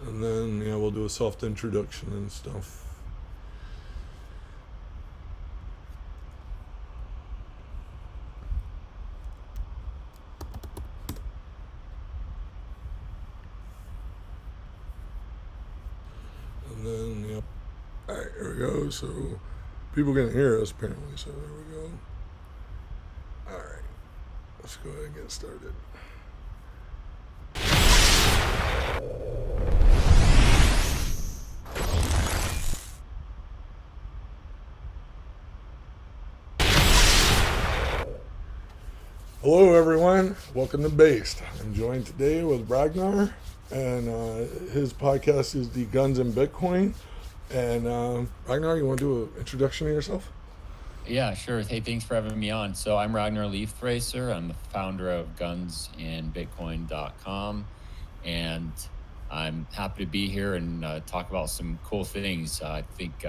And then, we'll do a soft introduction and stuff. And then, all right, here we go. So people can hear us apparently. So there we go. All right, let's go ahead and get started. Hello, everyone. Welcome to Based. I'm joined today with Ragnar, and his podcast is the Guns and Bitcoin. And Ragnar, you want to do an introduction of yourself? Yeah, sure. Hey, thanks for having me on. So I'm Ragnar Leafthracer. I'm the founder of gunsandbitcoin.com, and I'm happy to be here and talk about some cool things. I think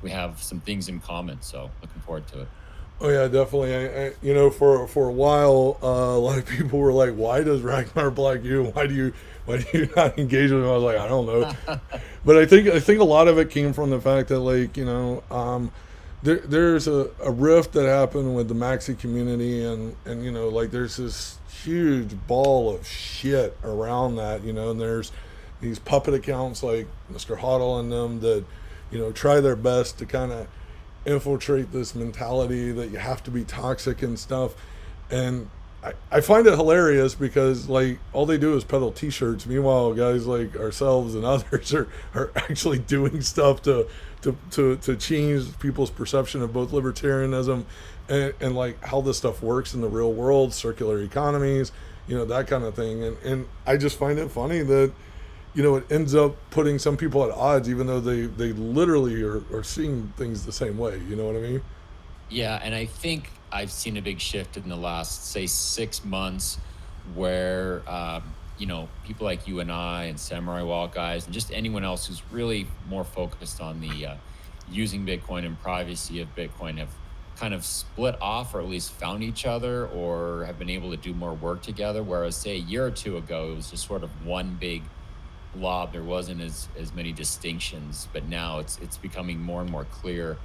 we have some things in common, so looking forward to it. Oh yeah, definitely. For a while, a lot of people were like, "Why does Ragnar block you? Why do you not engage with him?" I was like, "I don't know," but I think a lot of it came from the fact that there's a rift that happened with the maxi community, and there's this huge ball of shit around that, and there's these puppet accounts like Mr. Hoddle and them that try their best to kind of infiltrate this mentality that you have to be toxic and stuff. And I find it hilarious because like all they do is peddle t-shirts. Meanwhile, guys like ourselves and others are actually doing stuff to change people's perception of both libertarianism and like how this stuff works in the real world, circular economies, that kind of thing. And I just find it funny that it ends up putting some people at odds, even though they literally are seeing things the same way. You know what I mean? Yeah, and I think I've seen a big shift in the last, say, 6 months where, people like you and I and Samurai Wall guys and just anyone else who's really more focused on the using Bitcoin and privacy of Bitcoin have kind of split off or at least found each other or have been able to do more work together. Whereas, say, a year or two ago, it was just sort of one big blob. There wasn't as many distinctions, but now it's becoming more and more clear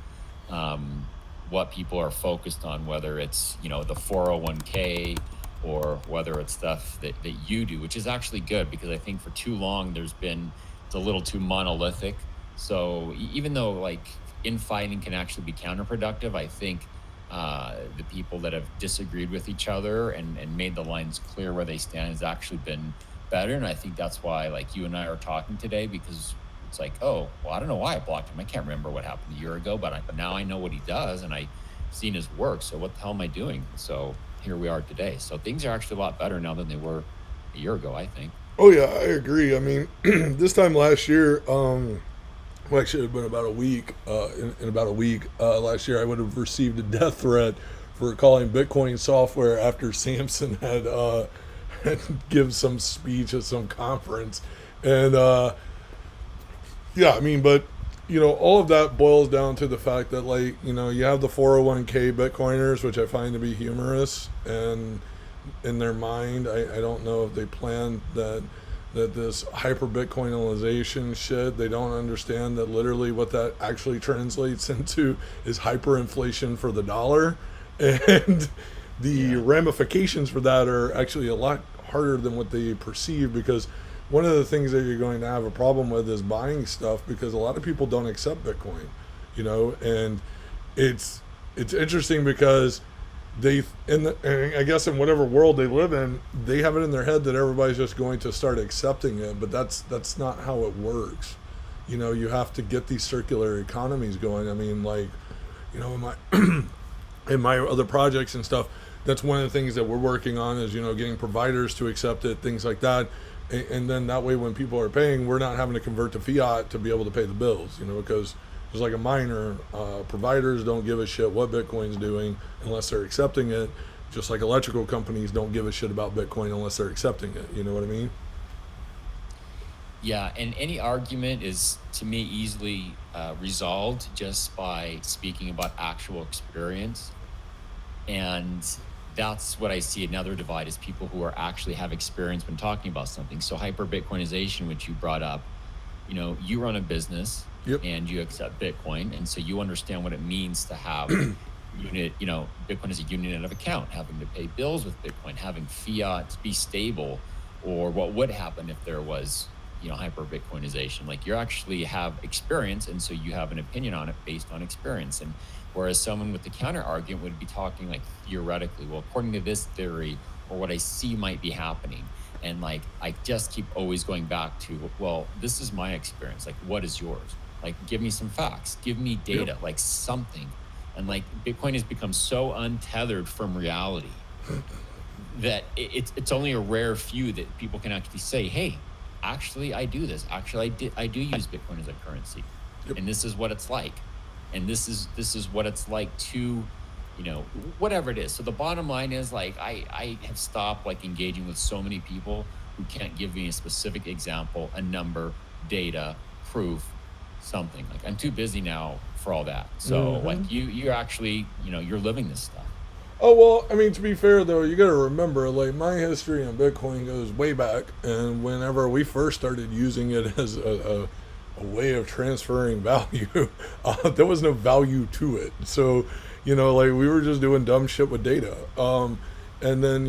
what people are focused on, whether it's the 401k or whether it's stuff that you do, which is actually good because I think for too long it's a little too monolithic. So even though like infighting can actually be counterproductive, I think the people that have disagreed with each other and made the lines clear where they stand has actually been better. And I think that's why like you and I are talking today, because it's like, oh, well, I don't know why I blocked him. I can't remember what happened a year ago, but now I know what he does and I've seen his work. So what the hell am I doing? So here we are today. So things are actually a lot better now than they were a year ago, I think. Oh yeah, I agree. I mean, this time last year, well, actually, it had been about a week. In about a week last year, I would have received a death threat for calling Bitcoin software after Samson had give some speech at some conference. And yeah, I mean, but all of that boils down to the fact that like you have the 401k Bitcoiners, which I find to be humorous, and in their mind, I don't know if they planned that this hyper Bitcoinization shit. They don't understand that literally what that actually translates into is hyperinflation for the dollar, and the ramifications for that are actually a lot harder than what they perceive, because one of the things that you're going to have a problem with is buying stuff, because a lot of people don't accept Bitcoin, and it's interesting because and I guess in whatever world they live in, they have it in their head that everybody's just going to start accepting it, but that's not how it works. You have to get these circular economies going. I mean, like, in my in my other projects and stuff, that's one of the things that we're working on is getting providers to accept it, things like that, and then that way when people are paying, we're not having to convert to fiat to be able to pay the bills, because just like a miner, providers don't give a shit what Bitcoin's doing unless they're accepting it, just like electrical companies don't give a shit about Bitcoin unless they're accepting it. You know what I mean? Yeah, and any argument is, to me, easily resolved just by speaking about actual experience. And that's what I see another divide is people who are actually have experience when talking about something. So hyper Bitcoinization, which you brought up, you run a business Yep. and you accept Bitcoin, and so you understand what it means to have Bitcoin is a unit of account, having to pay bills with Bitcoin, having fiat be stable, or what would happen if there was, hyper Bitcoinization. Like, you actually have experience, and so you have an opinion on it based on experience. And whereas someone with the counter argument would be talking like theoretically, well, according to this theory, or what I see might be happening. And like, I just keep always going back to, well, this is my experience. Like, what is yours? Like, give me some facts, give me data, Yep. like something. And like, Bitcoin has become so untethered from reality that it's only a rare few that people can actually say, hey, actually I do this. Actually, I do use Bitcoin as a currency. Yep. And this is what it's like. And this is what it's like to, whatever it is. So the bottom line is, like, I have stopped like engaging with so many people who can't give me a specific example, a number, data, proof, something. Like, I'm too busy now for all that. So like, you actually, you're living this stuff. Oh, well, I mean, to be fair, though, you got to remember, like, my history on Bitcoin goes way back. And whenever we first started using it as a way of transferring value, there was no value to it. So, like, we were just doing dumb shit with data. And then,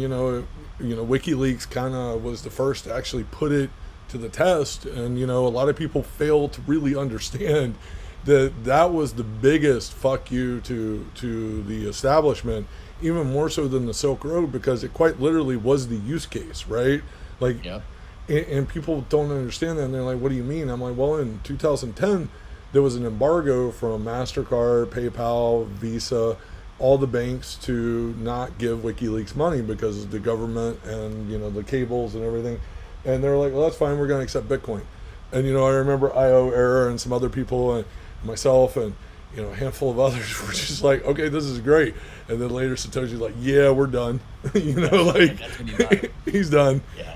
WikiLeaks kind of was the first to actually put it to the test. And, a lot of people fail to really understand that was the biggest fuck you to the establishment, even more so than the Silk Road, because it quite literally was the use case, right? Like, Yep. and people don't understand that, and they're like, what do you mean? I'm like, well, in 2010 there was an embargo from MasterCard, PayPal, Visa, all the banks to not give WikiLeaks money because of the government and the cables and everything. And they're like, well, that's fine, we're going to accept Bitcoin. And I remember IO Error and some other people and myself and a handful of others were just like, okay, this is great. And then later Satoshi's like, yeah, we're done. Like, That's when you got it. he's done. Yeah.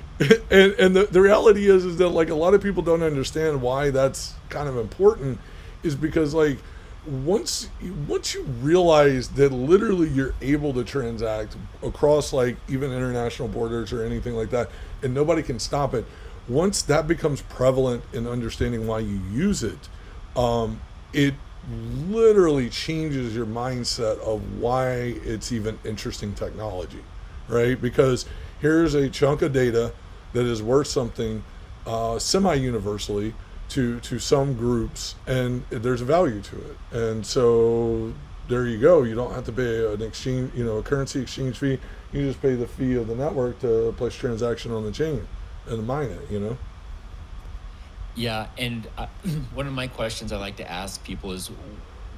And the reality is that, like, a lot of people don't understand why that's kind of important, is because, like, once you realize that literally you're able to transact across, like, even international borders or anything like that, and nobody can stop it, once that becomes prevalent in understanding why you use it, it literally changes your mindset of why it's even interesting technology, right? Because here's a chunk of data that is worth something semi-universally to some groups, and there's a value to it. And so there you go. You don't have to pay an exchange, a currency exchange fee. You just pay the fee of the network to place transaction on the chain and mine it. Yeah, and one of my questions I like to ask people is,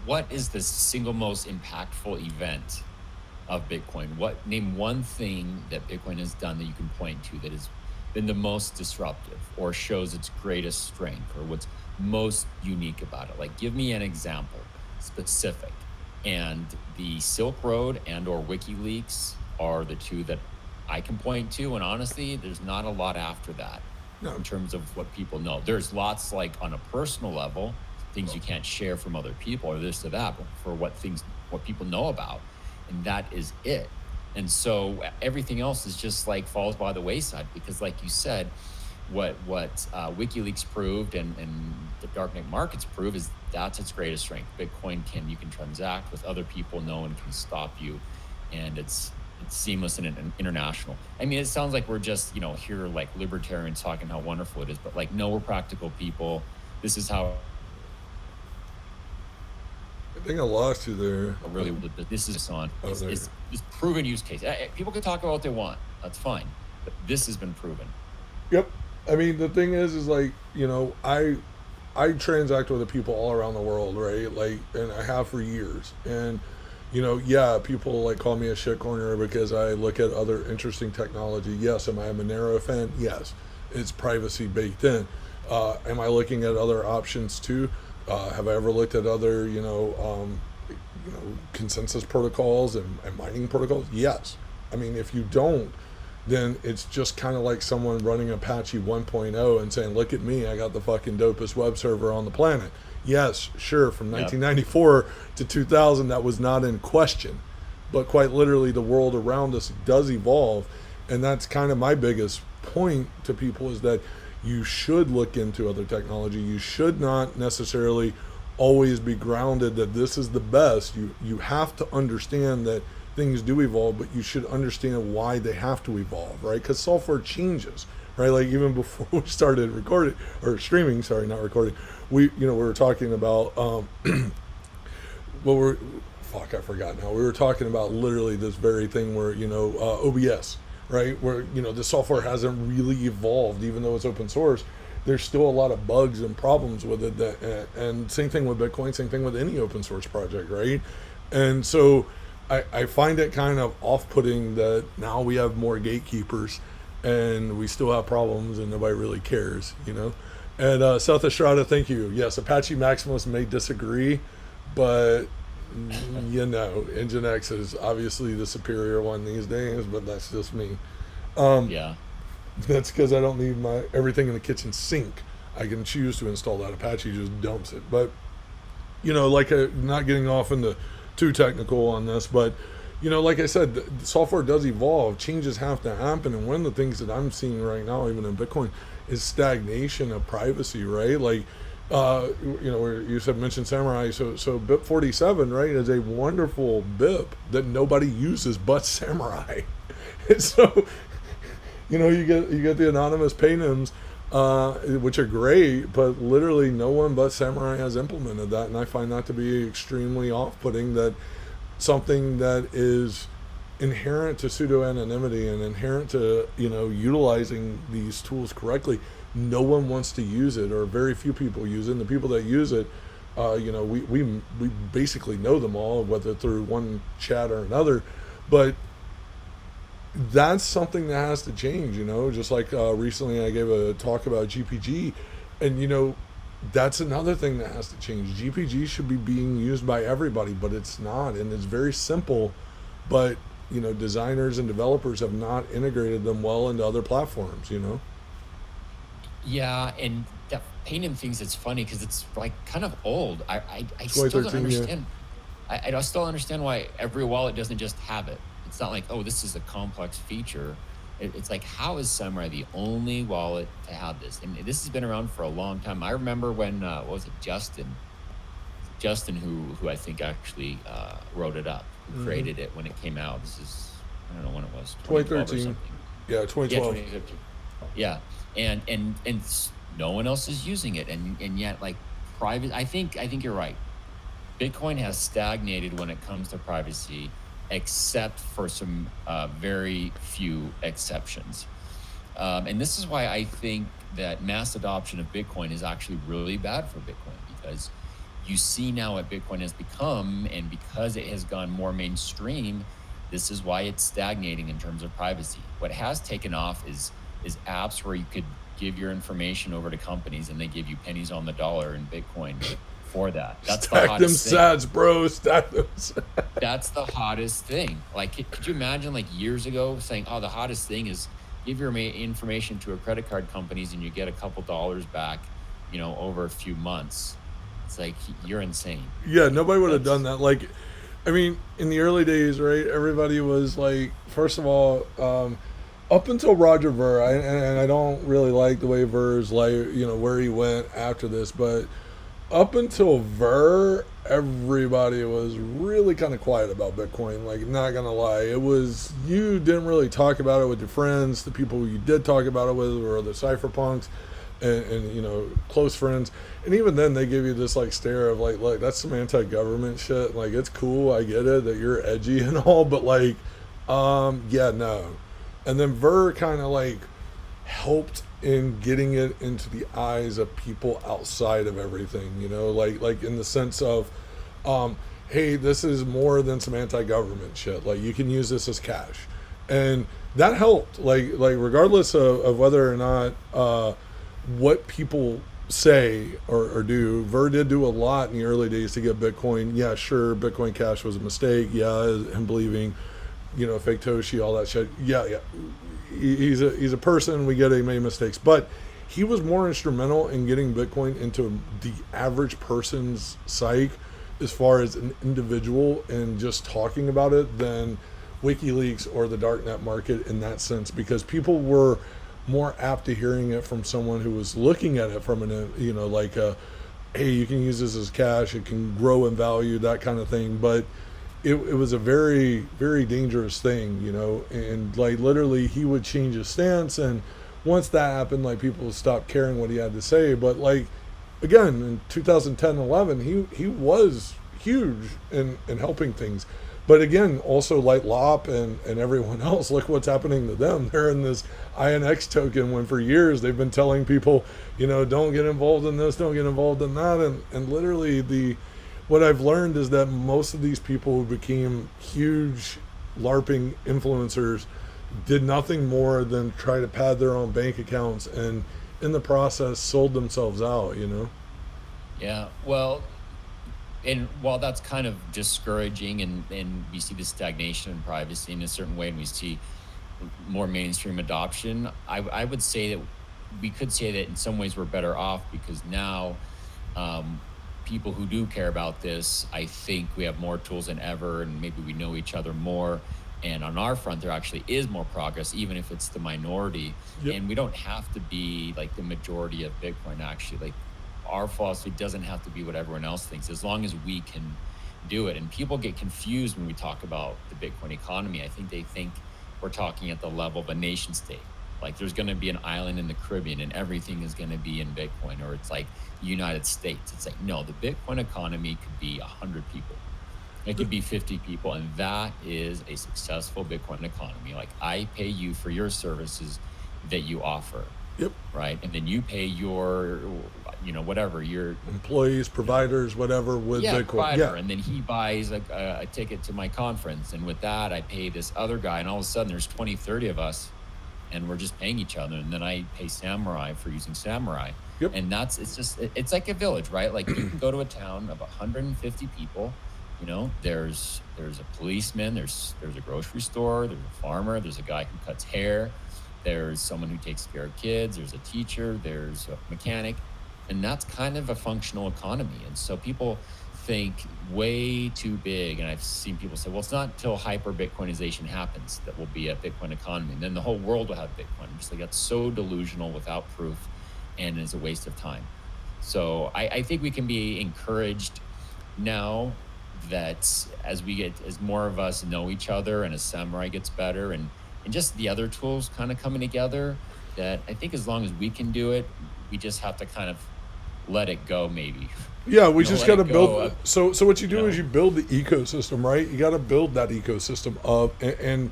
what is the single most impactful event of Bitcoin? Name one thing that Bitcoin has done that you can point to that has been the most disruptive, or shows its greatest strength, or what's most unique about it? Like, give me an example, specific. And the Silk Road and or WikiLeaks are the two that I can point to, and honestly, there's not a lot after that. No. In terms of what people know. There's lots, like, on a personal level, things you can't share from other people, or this or that, but for what people know about, and that is it. And so everything else is just like falls by the wayside, because, like you said, what WikiLeaks proved and the darknet markets prove is that's its greatest strength. Bitcoin you can transact with other people, no one can stop you, and it's seamless and international. I mean, it sounds like we're just, here like libertarians talking how wonderful it is, but like, no, we're practical people. This is how I think I lost you there. really this is on. Oh, there you It's proven use case. People can talk about what they want. That's fine. But this has been proven. Yep. I mean, the thing is like, I transact with the people all around the world, right? Like, and I have for years. And, yeah, people like call me a shitcoiner because I look at other interesting technology. Yes. Am I a Monero fan? Yes. It's privacy baked in. Am I looking at other options too? Have I ever looked at other, consensus protocols and mining protocols? Yes. I mean, if you don't, then it's just kind of like someone running Apache 1.0 and saying, look at me, I got the fucking dopest web server on the planet. Yes, sure, from 1994 to 2000, that was not in question. But quite literally, the world around us does evolve. And that's kind of my biggest point to people, is that, you should look into other technology. You should not necessarily always be grounded that this is the best. You have to understand that things do evolve, but you should understand why they have to evolve, right? Because software changes, right? Like even before we started recording or streaming, sorry, not recording, we were talking about what we're fuck, I forgot now. We were talking about literally this very thing where OBS, right? Where the software hasn't really evolved, even though it's open source. There's still a lot of bugs and problems with it. And same thing with Bitcoin, same thing with any open source project, right? And so I find it kind of off-putting that now we have more gatekeepers and we still have problems and nobody really cares, And South Estrada, thank you. Yes, Apache Maximus may disagree, but Nginx is obviously the superior one these days, but that's just me. Yeah. That's because I don't need my everything in the kitchen sink. I can choose to install that. Apache just dumps it. But not getting off into too technical on this, but like I said, the software does evolve. Changes have to happen, and one of the things that I'm seeing right now, even in Bitcoin, is stagnation of privacy. Right, like where you said mentioned Samurai. So BIP 47, right, is a wonderful BIP that nobody uses but Samurai. And so you get the anonymous paynims, which are great, but literally no one but Samurai has implemented that, and I find that to be extremely off-putting. That something that is inherent to pseudo anonymity and inherent to utilizing these tools correctly, no one wants to use it, or very few people use it. And the people that use it, we basically know them all, whether through one chat or another, but that's something that has to change, just like recently I gave a talk about GPG, and that's another thing that has to change. GPG should be being used by everybody, but it's not, and it's very simple, but designers and developers have not integrated them well into other platforms. Yeah, and that paynim things, it's funny because it's like kind of old. I still don't 2013, understand. I still don't understand why every wallet doesn't just have it. It's not like, oh, this is a complex feature. It's like, how is Samurai the only wallet to have this? And this has been around for a long time. I remember when, what was it, Justin, who I think actually wrote it up, who created it when it came out. This is, I don't know when it was, 2013. Yeah, 2012. Yeah, 2015. Yeah, and no one else is using it, and yet like private. I think you're right. Bitcoin has stagnated when it comes to privacy, except for some very few exceptions. And this is why I think that mass adoption of Bitcoin is actually really bad for Bitcoin, because you see now what Bitcoin has become, and because it has gone more mainstream, this is why it's stagnating in terms of privacy. What has taken off is apps where you could give your information over to companies and they give you pennies on the dollar in Bitcoin for that. That's Stack the hottest them sats, bro. Stack them sats. That's the hottest thing. Like, could you imagine like years ago saying, oh, the hottest thing is give your information to a credit card companies and you get a couple dollars back, over a few months. It's like, you're insane. Yeah, nobody would have done that. Like, I mean, in the early days, right, everybody was like, first of all, up until Roger Ver, and I don't really like the way Ver's, like, where he went after this, but up until Ver, everybody was really kind of quiet about Bitcoin. Like, not gonna lie, you didn't really talk about it with your friends. The people you did talk about it with were the cypherpunks and close friends. And even then, they give you this like stare of like that's some anti-government shit. Like, it's cool, I get it that you're edgy and all, but like, yeah, no. And then Ver kind of like helped in getting it into the eyes of people outside of everything, like in the sense of, hey, this is more than some anti-government shit. Like, you can use this as cash, and that helped. Like regardless of whether or not what people say or do, Ver did do a lot in the early days to get Bitcoin. Yeah, sure, Bitcoin Cash was a mistake. Yeah, him believing, fake Toshi, all that shit. Yeah. He's a person. We get he made mistakes, but he was more instrumental in getting Bitcoin into the average person's psyche as far as an individual and just talking about it than WikiLeaks or the darknet market in that sense, because people were more apt to hearing it from someone who was looking at it from an, like a, hey, you can use this as cash, it can grow in value, that kind of thing. But it was a very, very dangerous thing, and like literally he would change his stance. And once that happened, like people stopped caring what he had to say. But like, again, in 2010, 11, he was huge in helping things. But again, also like Lop and everyone else, look what's happening to them. They're in this INX token when for years they've been telling people, don't get involved in this, don't get involved in that. And literally what I've learned is that most of these people who became huge LARPing influencers did nothing more than try to pad their own bank accounts, and in the process sold themselves out. Yeah. Well, and while that's kind of discouraging, and we see the stagnation in privacy in a certain way, and we see more mainstream adoption, I would say that we could say that in some ways we're better off, because now people who do care about this, I think we have more tools than ever, and maybe we know each other more. And on our front, there actually is more progress, even if it's the minority. Yep. And we don't have to be like the majority of Bitcoin, actually. Like, our philosophy doesn't have to be what everyone else thinks, as long as we can do it. And people get confused when we talk about the Bitcoin economy. I think they think we're talking at the level of a nation state. Like, there's going to be an island in the Caribbean and everything is going to be in Bitcoin, or it's like the United States. It's like, no, the Bitcoin economy could be 100 people. It could be 50 people, and that is a successful Bitcoin economy. Like, I pay you for your services that you offer. Yep. Right. And then you pay your, whatever, your employees, providers, whatever, with Bitcoin. Provider. And then he buys a ticket to my conference. And with that, I pay this other guy. And all of a sudden there's 20, 30 of us, and we're just paying each other. And then I pay Samurai for using Samurai. Yep. And it's like a village, right? Like, you can go to a town of 150 people. There's a policeman, there's a grocery store, there's a farmer, there's a guy who cuts hair, there's someone who takes care of kids, there's a teacher, there's a mechanic, and that's kind of a functional economy. And so people think way too big, and I've seen people say, well, it's not until hyper Bitcoinization happens that will be a Bitcoin economy, and then the whole world will have Bitcoin. I'm just like, that's so delusional without proof, and it's a waste of time. So I think we can be encouraged now that as more of us know each other, and as Samurai gets better, and just the other tools kind of coming together, that I think as long as we can do it, we just have to kind of let it go, maybe. Yeah, we just got to build. So what you do is you build the ecosystem, right? You got to build that ecosystem up, and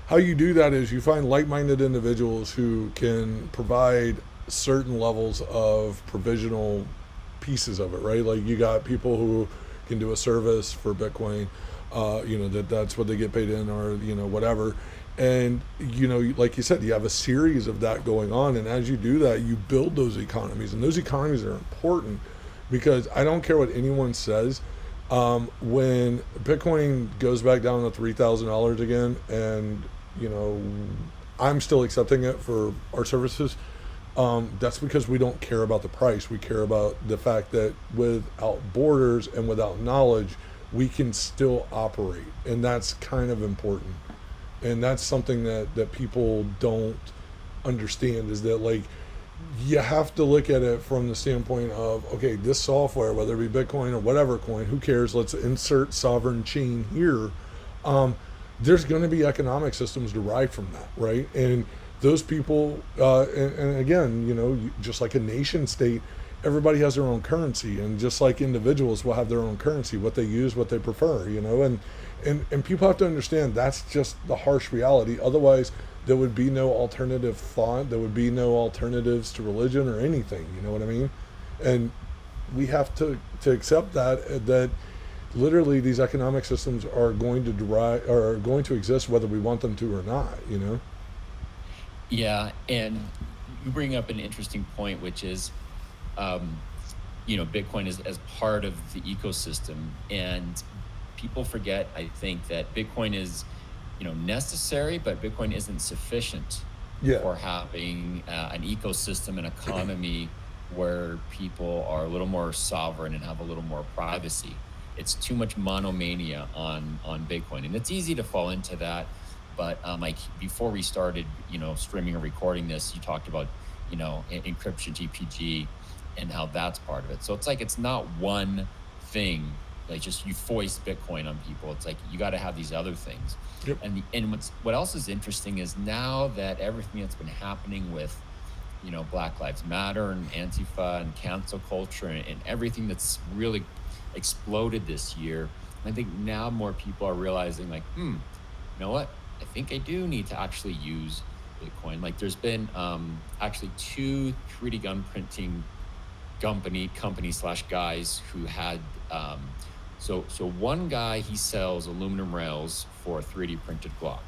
how you do that is you find like-minded individuals who can provide certain levels of provisional pieces of it, right? Like, you got people who can do a service for Bitcoin, that's what they get paid in, or whatever. And like you said, you have a series of that going on, and as you do that, you build those economies, and those economies are important, because I don't care what anyone says, when Bitcoin goes back down to $3,000 again, and I'm still accepting it for our services. That's because we don't care about the price. We care about the fact that without borders and without knowledge, we can still operate. And that's kind of important. And that's something that people don't understand, is that, like, you have to look at it from the standpoint of, okay, this software, whether it be Bitcoin or whatever coin, who cares? Let's insert sovereign chain here. There's going to be economic systems derived from that, right? And those people, and again, just like a nation state, everybody has their own currency, and just like individuals will have their own currency, what they use, what they prefer, and people have to understand that's just the harsh reality. Otherwise, there would be no alternative thought, there would be no alternatives to religion or anything, you know what I mean? And we have to accept that literally these economic systems are going to exist whether we want them to or not, Yeah, and you bring up an interesting point, which is, Bitcoin is as part of the ecosystem, and people forget, I think, that Bitcoin is, necessary, but Bitcoin isn't sufficient for having an ecosystem, an economy where people are a little more sovereign and have a little more privacy. It's too much monomania on Bitcoin, and it's easy to fall into that. but like before we started, streaming or recording this, you talked about, encryption, GPG, and how that's part of it. So it's like it's not one thing, like just you foist Bitcoin on people. It's like you got to have these other things. Yep. And what else is interesting is now that everything that's been happening with, Black Lives Matter and Antifa and cancel culture and everything that's really exploded this year, I think now more people are realizing like, you know what? I think I do need to actually use Bitcoin. Like there's been actually two 3D gun printing company slash guys who had so one guy, he sells aluminum rails for 3D printed Glock,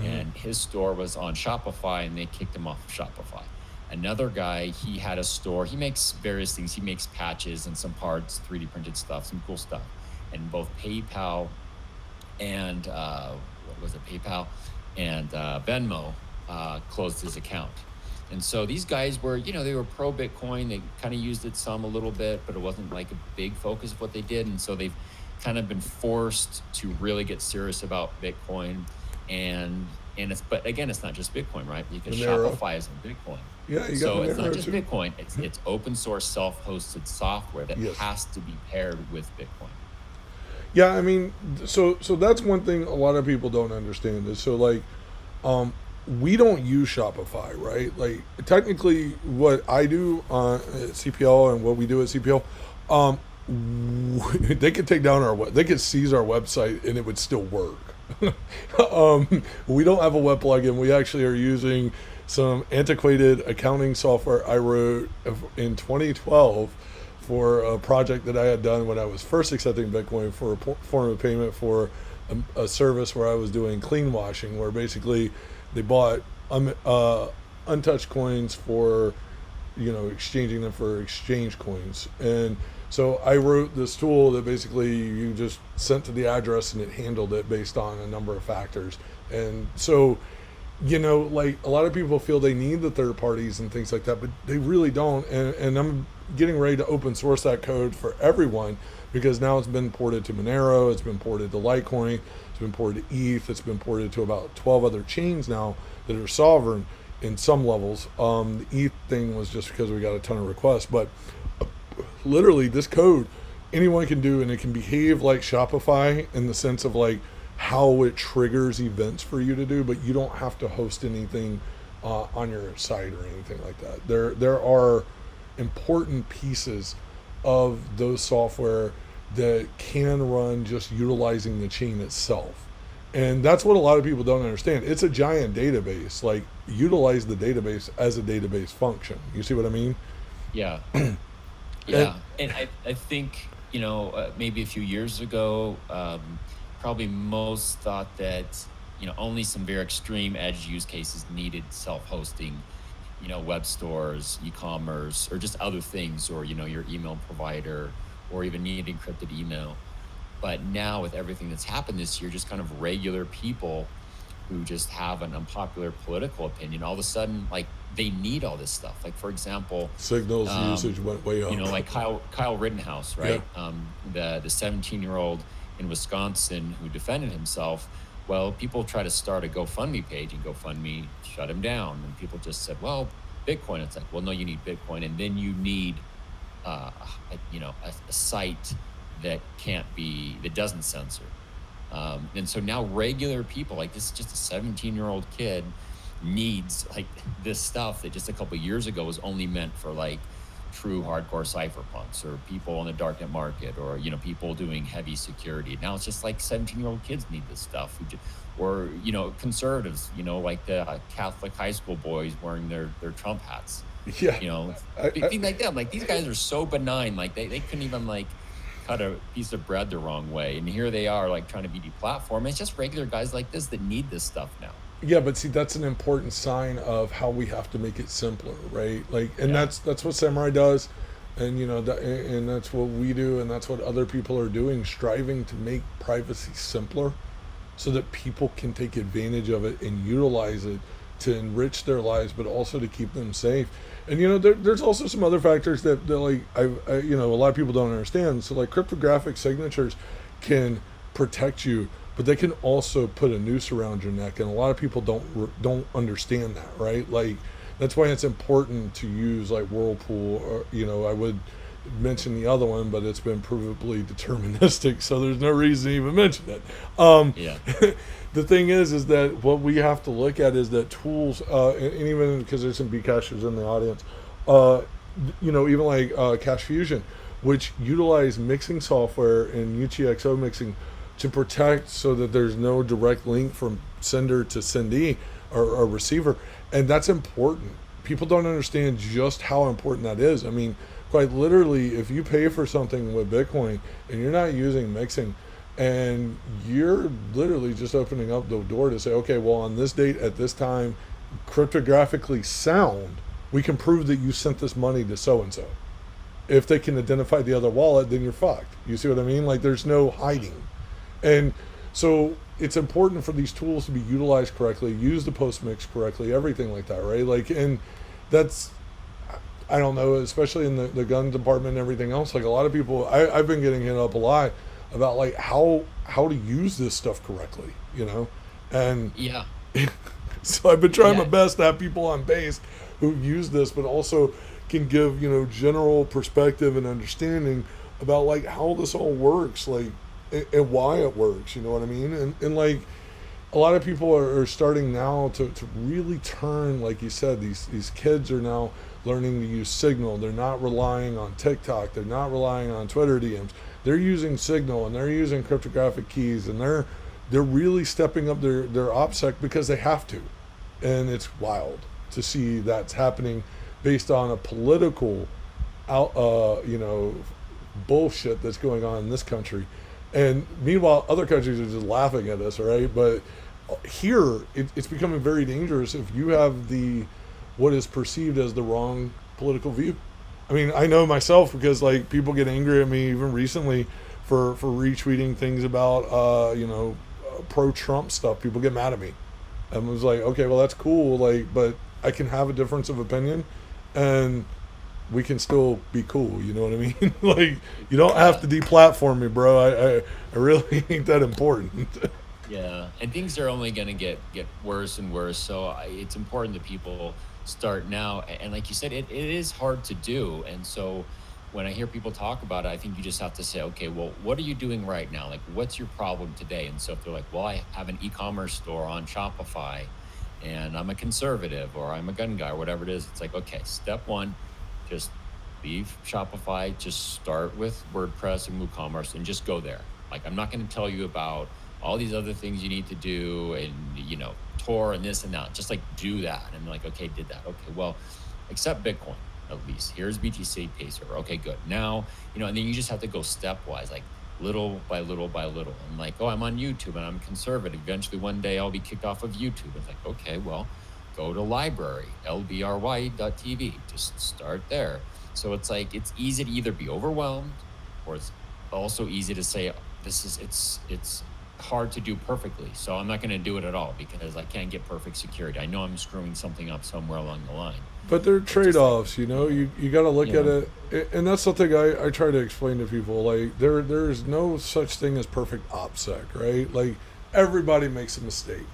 and his store was on Shopify, and they kicked him off of Shopify. Another guy, he had a store. He makes various things. He makes patches and some parts, 3D printed stuff, some cool stuff. And both PayPal and PayPal and Venmo closed his account. And so these guys were, they were pro Bitcoin. They kind of used it a little bit, but it wasn't like a big focus of what they did. And so they've kind of been forced to really get serious about Bitcoin. But again, it's not just Bitcoin, right? Because Shopify isn't Bitcoin. Yeah, so it's not just Bitcoin. It's open source, self-hosted software that has to be paired with Bitcoin. Yeah, I mean, so that's one thing a lot of people don't understand is so like, we don't use Shopify, right? Like technically, what I do at CPL and what we do at CPL, they could take down they could seize our website and it would still work. We don't have a web plugin. We actually are using some antiquated accounting software I wrote in 2012 for a project that I had done when I was first accepting Bitcoin for a form of payment for a service where I was doing clean washing, where basically they bought untouched coins for, exchanging them for exchange coins. And so I wrote this tool that basically you just sent to the address and it handled it based on a number of factors. And so, like a lot of people feel they need the third parties and things like that, but they really don't. And I'm getting ready to open source that code for everyone because now it's been ported to Monero, it's been ported to Litecoin, it's been ported to ETH, it's been ported to about 12 other chains now that are sovereign in some levels. The ETH thing was just because we got a ton of requests, but literally this code anyone can do, and it can behave like Shopify in the sense of like how it triggers events for you to do, but you don't have to host anything on your site or anything like that. There are important pieces of those software that can run just utilizing the chain itself. And that's what a lot of people don't understand. It's a giant database. Like, utilize the database as a database function. You see what I mean? Yeah. Yeah. And I think, maybe a few years ago, probably most thought that, only some very extreme edge use cases needed self-hosting, web stores, e-commerce, or just other things, or, your email provider, or even need encrypted email. But now with everything that's happened this year, just kind of regular people who just have an unpopular political opinion, all of a sudden, like, they need all this stuff. Like, for example, Signal's usage went way up. Like Kyle Rittenhouse, right? Yeah. The 17-year-old in Wisconsin who defended himself. Well, people try to start a GoFundMe page, and GoFundMe shut him down. And people just said, well, Bitcoin. It's like, well, no, you need Bitcoin, and then you need a site that doesn't censor. And so now regular people, like, this is just a 17-year-old kid, needs like this stuff that just a couple of years ago was only meant for like true hardcore cypherpunks or people on the darknet market, or people doing heavy security. Now it's just like 17-year-old kids need this stuff, or conservatives, like the Catholic high school boys wearing their Trump hats. Yeah, things like that. Like, these guys are so benign, like they couldn't even like cut a piece of bread the wrong way, and here they are like trying to be deplatformed. It's just regular guys like this that need this stuff now. Yeah, but see, that's an important sign of how we have to make it simpler, right? Like, and that's what Samurai does, and and that's what we do, and that's what other people are doing, striving to make privacy simpler, so that people can take advantage of it and utilize it to enrich their lives, but also to keep them safe. And there's also some other factors that like a lot of people don't understand. So like cryptographic signatures can protect you but they can also put a noose around your neck, and a lot of people don't understand that, right? Like that's why it's important to use like Whirlpool, or I would mention the other one, but it's been provably deterministic, so there's no reason to even mention it. Yeah. The thing is that what we have to look at is that tools, and even because there's some B cachers in the audience, uh, even like Cache Fusion, which utilize mixing software and UTXO mixing to protect so that there's no direct link from sender to sendee or receiver. And that's important. People don't understand just how important that is. I mean, quite literally, if you pay for something with Bitcoin and you're not using mixing, and you're literally just opening up the door to say, okay, well, on this date at this time, cryptographically sound, we can prove that you sent this money to so and so. If they can identify the other wallet, then you're fucked. You see what I mean? Like there's no hiding. And so it's important for these tools to be utilized correctly, use the post mix correctly, everything like that, right? Like, and that's, I don't know, especially in the gun department and everything else. Like a lot of people, I've been getting hit up a lot about like how to use this stuff correctly, and Yeah. so I've been trying my Yeah. best to have people on base who use this, but also can give general perspective and understanding about like how this all works, like and why it works. You know what I mean? And like a lot of people are starting now to really turn, like you said, these kids are now learning to use Signal. They're not relying on TikTok. They're not relying on Twitter DMs. They're using Signal and they're using cryptographic keys, and they're really stepping up their OPSEC because they have to. And it's wild to see that's happening based on a political out bullshit that's going on in this country. And meanwhile, other countries are just laughing at us, right? But here, it's becoming very dangerous if you have what is perceived as the wrong political view. I mean, I know myself because like people get angry at me even recently for retweeting things about pro-Trump stuff. People get mad at me, and I was like, okay, well that's cool, like, but I can have a difference of opinion, and we can still be cool. You know what I mean? Like, you don't have to deplatform me, bro. I really ain't that important. Yeah, and things are only going to get worse and worse. So it's important that people start now. And like you said, it is hard to do. And so when I hear people talk about it, I think you just have to say, okay, well, what are you doing right now? Like, what's your problem today? And so if they're like, well, I have an e-commerce store on Shopify, and I'm a conservative, or I'm a gun guy, or whatever it is, it's like, okay, step one, just leave Shopify, just start with WordPress and WooCommerce and just go there. Like, I'm not going to tell you about all these other things you need to do and, Tor and this and that. Just like do that. And I'm like, okay, did that. Okay, well, accept Bitcoin at least. Here's BTC Pacer. Okay, good. Now, and then you just have to go stepwise, like little by little by little. And like, oh, I'm on YouTube and I'm conservative. Eventually one day I'll be kicked off of YouTube. It's like, okay, well, go to library, lbry.tv. Just start there. So it's like, it's easy to either be overwhelmed, or it's also easy to say, it's hard to do perfectly. So I'm not going to do it at all because I can't get perfect security. I know I'm screwing something up somewhere along the line. But there are trade-offs, you got to look at it. And that's something I try to explain to people. Like, there's no such thing as perfect OPSEC, right? Like, everybody makes a mistake.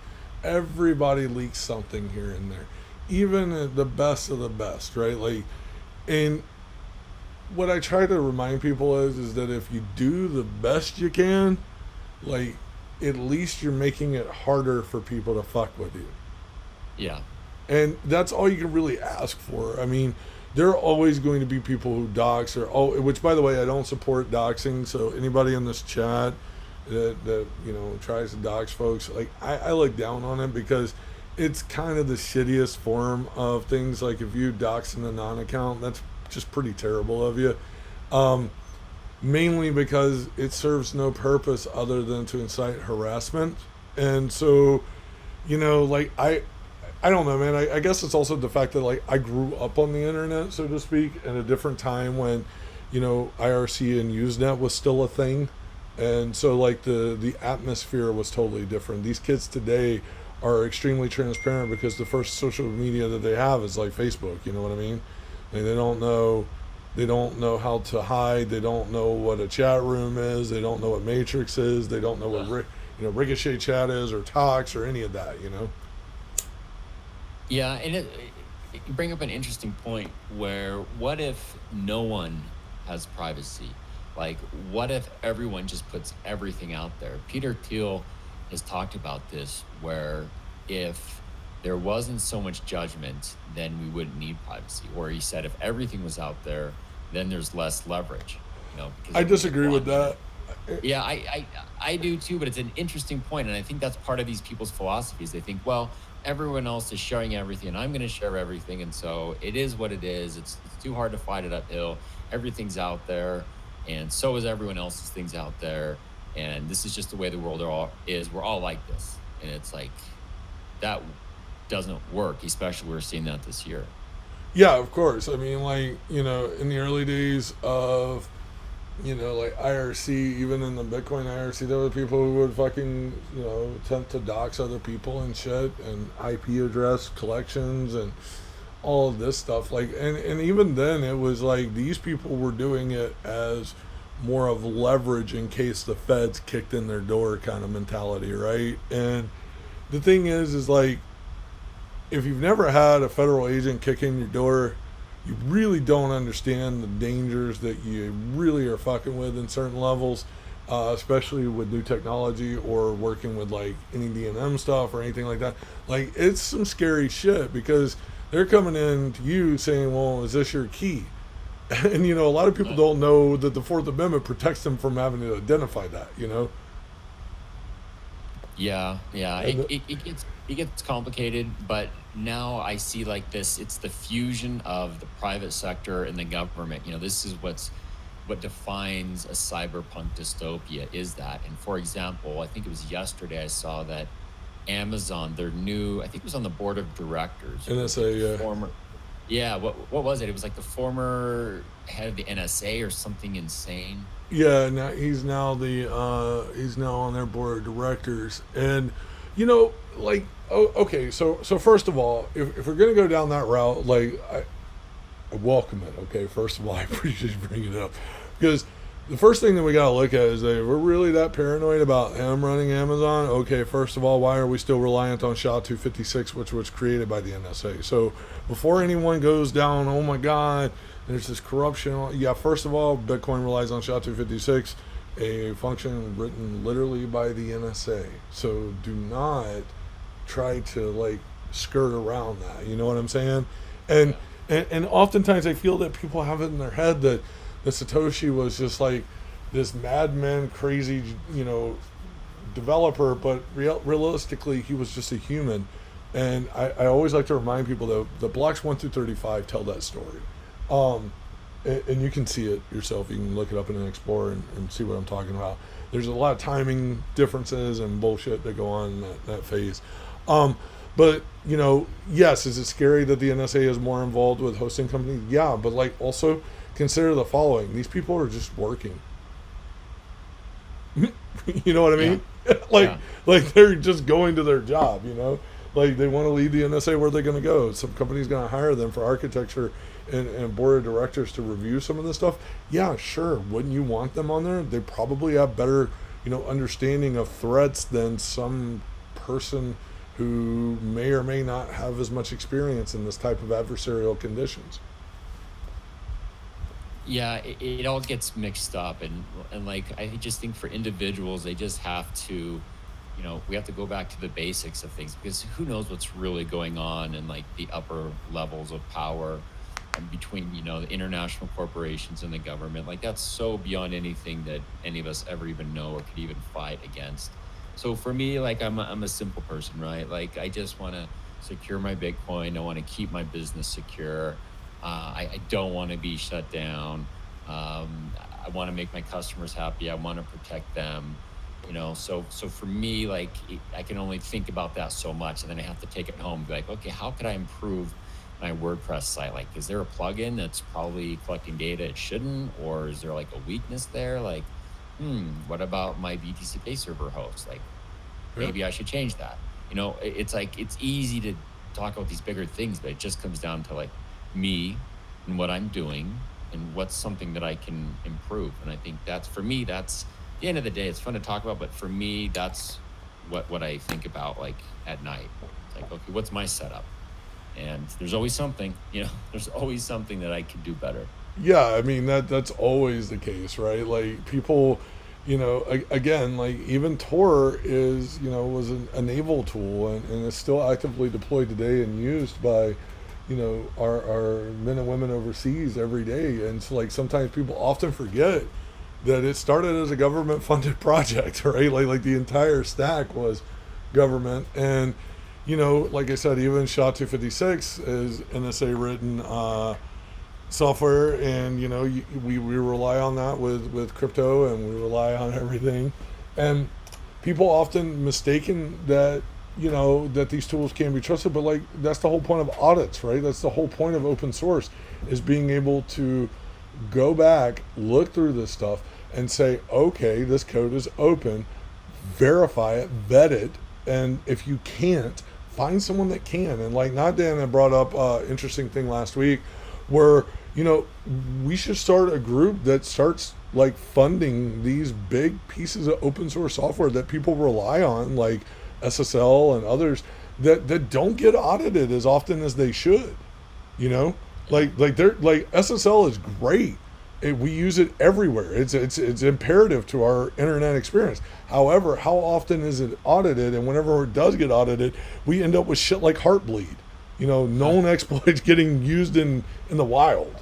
Everybody leaks something here and there. Even the best of the best, right? Like, and what I try to remind people is that if you do the best you can, like, at least you're making it harder for people to fuck with you. Yeah. And that's all you can really ask for. I mean, there are always going to be people who dox, which, by the way, I don't support doxing. So anybody in this chat that tries to dox folks, like, I look down on it because it's kind of the shittiest form of things. Like, if you dox in a non-account, that's just pretty terrible of you. Mainly because it serves no purpose other than to incite harassment. And so, like, I don't know, man. I guess it's also the fact that, like, I grew up on the internet, so to speak, at a different time when, IRC and Usenet was still a thing. And so, like, the atmosphere was totally different. These kids today are extremely transparent because the first social media that they have is, like, Facebook. You know what I mean? Like, they don't know how to hide. They don't know what a chat room is. They don't know what Matrix is. They don't know what Ricochet chat is, or Talks, or any of that. Yeah, and you bring up an interesting point where what if no one has privacy? Like, what if everyone just puts everything out there? Peter Thiel has talked about this, where if there wasn't so much judgment, then we wouldn't need privacy. Or he said if everything was out there, then there's less leverage, because I everyone's like, disagree well, with that. yeah, I do too, but it's an interesting point, and I think that's part of these people's philosophies. They think, well, everyone else is sharing everything, and I'm going to share everything, and so it is what it is. It's too hard to fight it uphill. Everything's out there, and so is everyone else's things out there, and this is just the way the world is. We're all like this, and it's like that doesn't work. Especially we're seeing that this year. Yeah, of course. I mean, like, in the early days of, like IRC, even in the Bitcoin IRC, there were people who would fucking, attempt to dox other people and shit, and IP address collections and all of this stuff. Like, and even then, it was like these people were doing it as more of leverage in case the feds kicked in their door kind of mentality, right? And the thing is like, if you've never had a federal agent kick in your door, you really don't understand the dangers that you really are fucking with in certain levels, especially with new technology or working with like any DNM stuff or anything like that. Like, it's some scary shit because they're coming in to you saying, well, is this your key? And, a lot of people don't know that the Fourth Amendment protects them from having to identify that. Yeah, yeah. And It gets complicated, but now I see like this. It's the fusion of the private sector and the government. This is what defines a cyberpunk dystopia. Is that? And for example, I think it was yesterday I saw that Amazon, their new, I think it was on the board of directors. It was like the NSA, former. Yeah, what was it? It was like the former head of the NSA or something insane. yeah. Now he's now on their board of directors, and like, oh, okay. So first of all, if we're gonna go down that route, like, I welcome it. Okay, first of all, I appreciate you bringing it up because the first thing that we gotta look at is that if we're really that paranoid about him running Amazon. Okay, first of all, why are we still reliant on SHA-256, which was created by the NSA? So before anyone goes down, oh my God, there's this corruption. Yeah, first of all, Bitcoin relies on SHA-256, a function written literally by the NSA. So do not try to like skirt around that. You know what I'm saying? And Yeah. and oftentimes I feel that people have it in their head that the Satoshi was just like this madman, crazy, developer, but realistically, he was just a human. And I always like to remind people that the blocks 1 through 35 tell that story. Um, and you can see it yourself. You can look it up in an Explorer and see what I'm talking about. There's a lot of timing differences and bullshit that go on in that phase. Um, but, yes, is it scary that the NSA is more involved with hosting companies? Yeah, but like also consider the following: these people are just working. You know what I Yeah, mean? like yeah. like they're just going to their job. Like, they want to leave the NSA, where they're going to go. Some company's going to hire them for architecture and board of directors to review some of this stuff. Yeah, sure. Wouldn't you want them on there? They probably have better, understanding of threats than some person who may or may not have as much experience in this type of adversarial conditions. Yeah, it all gets mixed up, and like I just think for individuals, they just have to, we have to go back to the basics of things, because who knows what's really going on in like the upper levels of power, between the international corporations and the government. Like, that's so beyond anything that any of us ever even know or could even fight against. So for me, like, I'm a simple person, right? Like, I just want to secure my Bitcoin. I want to keep my business secure. I don't want to be shut down. I want to make my customers happy. I want to protect them. So for me, like, I can only think about that so much, and then I have to take it home and be like, okay, how could I improve my WordPress site? Like, is there a plugin that's probably collecting data it shouldn't, or is there like a weakness there? Like, what about my BTC Pay server host? Like, Yeah. maybe I should change that. It's like, it's easy to talk about these bigger things, but it just comes down to like me and what I'm doing and what's something that I can improve. And I think that's, for me, that's the end of the day. It's fun to talk about, but for me, that's what I think about like at night. It's like, okay, what's my setup? And there's always something, there's always something that I could do better. Yeah, I mean that's always the case, right? Like people, again, like even Tor is, was a naval tool and is still actively deployed today and used by, our men and women overseas every day. And so like sometimes people often forget that it started as a government funded project, right? Like the entire stack was government. And like I said, even SHA 256 is NSA written software, and we rely on that with crypto, and we rely on everything. And people often mistaken that that these tools can be trusted, but like that's the whole point of audits, right? That's the whole point of open source, is being able to go back, look through this stuff, and say, okay, this code is open, verify it, vet it, and if you can't, find someone that can. And like Nadan had brought up interesting thing last week, where we should start a group that starts like funding these big pieces of open source software that people rely on, like SSL and others, that don't get audited as often as they should. You know, like they're like SSL is great. We use it everywhere. It's imperative to our internet experience. However, how often is it audited? And whenever it does get audited, we end up with shit like Heartbleed. Known exploits getting used in the wild.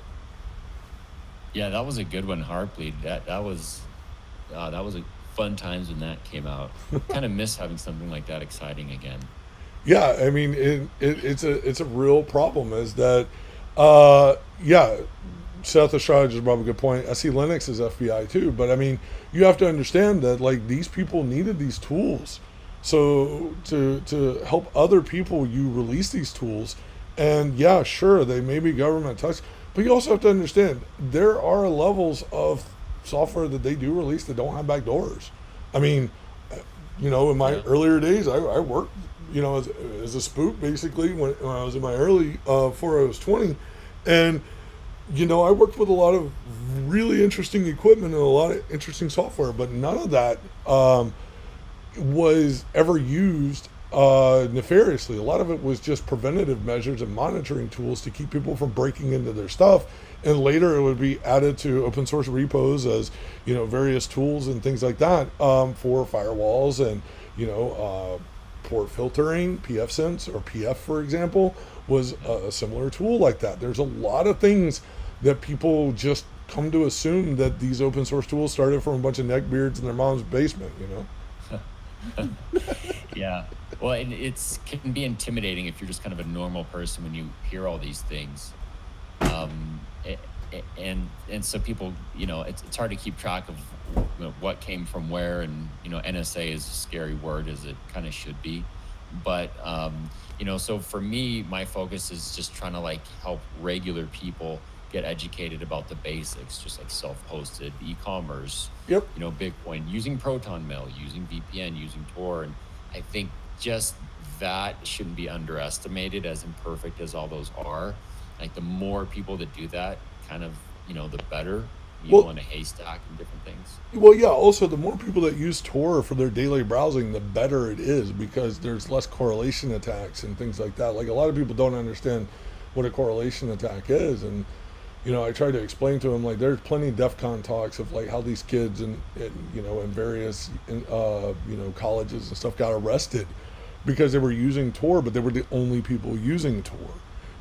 Yeah, that was a good one, Heartbleed. That was a fun times when that came out. Kind of miss having something like that exciting again. Yeah, I mean it's a real problem. Is that yeah, Seth Estrada just brought up a good point. I see Linux is FBI too, but I mean you have to understand that like these people needed these tools. So to help other people, you release these tools, and yeah, sure, they may be government touched, but you also have to understand there are levels of software that they do release that don't have backdoors. I mean, in my earlier days, I worked, as a spook basically when I was in my early before I was 20, and I worked with a lot of really interesting equipment and a lot of interesting software, but none of that was ever used nefariously. A lot of it was just preventative measures and monitoring tools to keep people from breaking into their stuff. And later it would be added to open source repos as, various tools and things like that for firewalls and, port filtering. pfSense or PF, for example, was a similar tool like that. There's a lot of things that people just come to assume that these open source tools started from a bunch of neckbeards in their mom's basement, Yeah. Well, and can be intimidating if you're just kind of a normal person when you hear all these things. And so people, it's hard to keep track of what came from where, and NSA is a scary word, as it kind of should be. But so for me, my focus is just trying to like help regular people get educated about the basics, just like self-hosted e-commerce. Yep. Bitcoin, using Proton Mail, using VPN, using Tor, and I think just that shouldn't be underestimated, as imperfect as all those are. Like the more people that do that, kind of, the better, in a haystack and different things. Well, yeah, also the more people that use Tor for their daily browsing, the better it is, because there's less correlation attacks and things like that. Like a lot of people don't understand what a correlation attack is, and I try to explain to them, like, there's plenty of DEF CON talks of like how these kids in various colleges and stuff got arrested because they were using Tor, but they were the only people using Tor.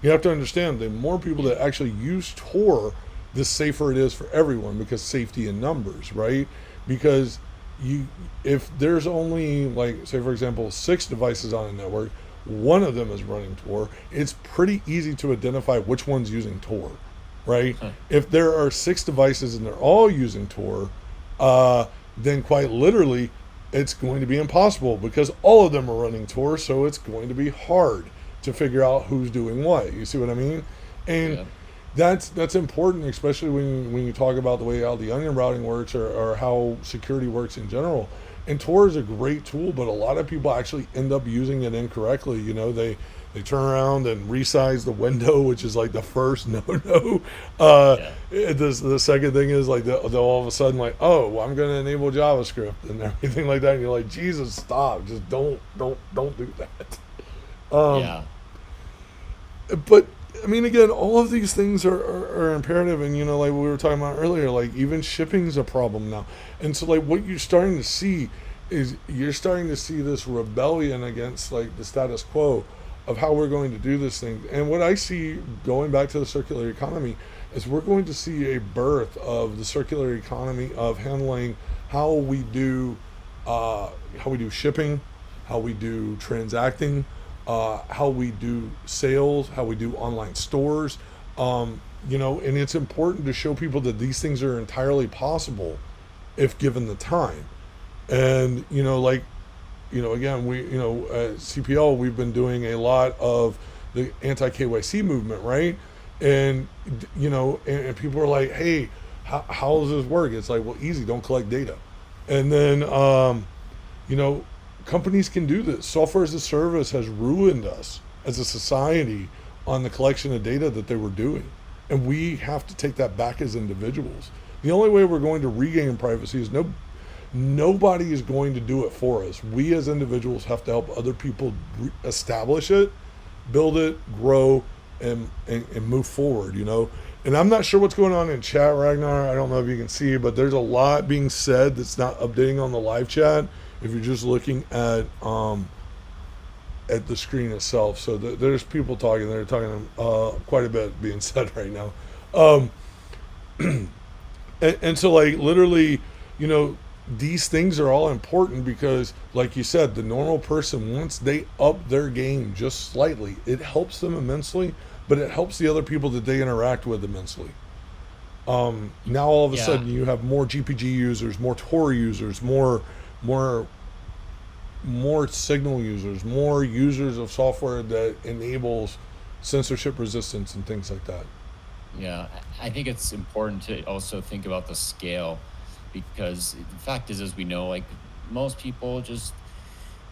You have to understand, the more people that actually use Tor, the safer it is for everyone, because safety in numbers, right? Because if there's only, like, say for example, 6 devices on a network, one of them is running Tor, it's pretty easy to identify which one's using Tor, right? If there are 6 devices and they're all using Tor, then quite literally it's going to be impossible, because all of them are running Tor, so it's going to be hard to figure out who's doing what. You see what I mean? And that's important, especially when you talk about the way how the onion routing works, or how security works in general. And Tor is a great tool, but a lot of people actually end up using it incorrectly. They They turn around and resize the window, which is like the first no. Yeah. The second thing is like they'll all of a sudden like, oh, well, I'm going to enable JavaScript and everything like that. And you're like, Jesus, stop! Just don't do that. Yeah. But I mean, again, all of these things are imperative, and like we were talking about earlier, like even shipping's a problem now, and so like what you're starting to see is you're starting to see this rebellion against like the status quo of how we're going to do this thing. And what I see going back to the circular economy is we're going to see a birth of the circular economy of handling how we do shipping, how we do transacting, how we do sales, how we do online stores. And it's important to show people that these things are entirely possible if given the time. And again, at CPL we've been doing a lot of the anti KYC movement, right? And and people are like, hey, how does this work? It's like, well, easy, don't collect data. And then companies can do this. Software as a service has ruined us as a society on the collection of data that they were doing. And we have to take that back as individuals. The only way we're going to regain privacy is nobody is going to do it for us. We as individuals have to help other people establish it, build it, grow, and move forward, And I'm not sure what's going on in chat, Ragnar. I don't know if you can see, but there's a lot being said that's not updating on the live chat if you're just looking at the screen itself. So there's people talking. They're talking quite a bit being said right now. And so, like, literally, these things are all important because, like you said, the normal person, once they up their game just slightly, it helps them immensely, but it helps the other people that they interact with immensely. Now all of a Yeah. sudden you have more GPG users, more Tor users, more Signal users, more users of software that enables censorship resistance and things like that. Yeah, I think it's important to also think about the scale because the fact is, as we know, like most people just,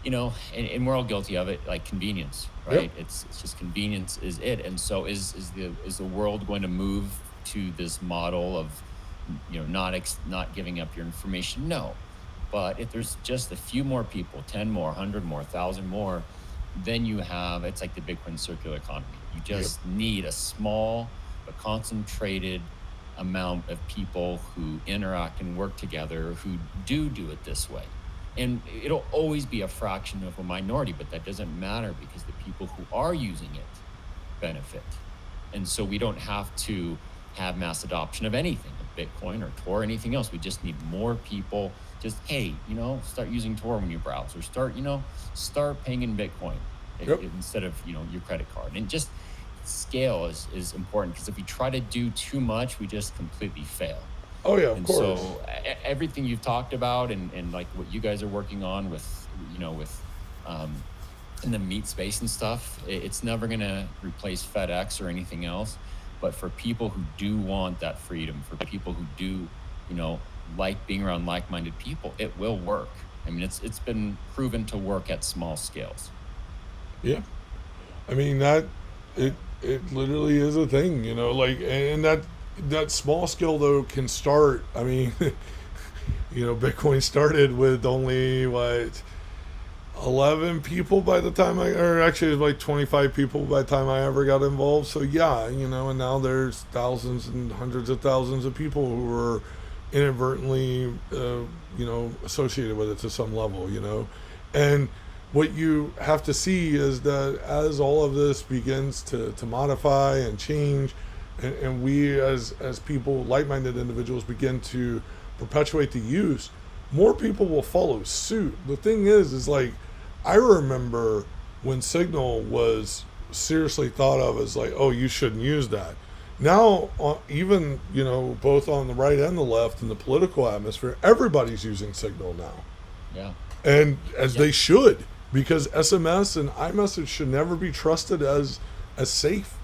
and we're all guilty of it, like convenience, Yep. right? It's just convenience is it. And so is the world going to move to this model of, not giving up your information? No. But if there's just a few more people, 10 more, 100 more, 1,000 more, then it's like the Bitcoin circular economy. You just need a small but concentrated amount of people who interact and work together who do it this way. And it'll always be a fraction of a minority, but that doesn't matter because the people who are using it benefit. And so we don't have to have mass adoption of anything, of Bitcoin or Tor or anything else. We just need more people. Just, hey, start using Tor when you browse, or start paying in Bitcoin instead of, your credit card. And just scale is important because if we try to do too much, we just completely fail. Oh yeah, of And course. so everything you've talked about and like what you guys are working on with, in the meat space and stuff, it's never going to replace FedEx or anything else. But for people who do want that freedom, for people who do, like being around like-minded people, it will work. I mean, it's been proven to work at small scales. Yeah. I mean it literally is a thing, like, and that small scale though can start. I mean, Bitcoin started with only 11 people by the time or actually it was like 25 people by the time I ever got involved. So yeah, and now there's thousands and hundreds of thousands of people who are inadvertently, associated with it to some level, and what you have to see is that as all of this begins to modify and change, and we as people, like-minded individuals, begin to perpetuate the use, more people will follow suit. The thing is like, I remember when Signal was seriously thought of as like, oh, you shouldn't use that. Now, even, both on the right and the left in the political atmosphere, everybody's using Signal now. Yeah. And as they should, because SMS and iMessage should never be trusted as safe.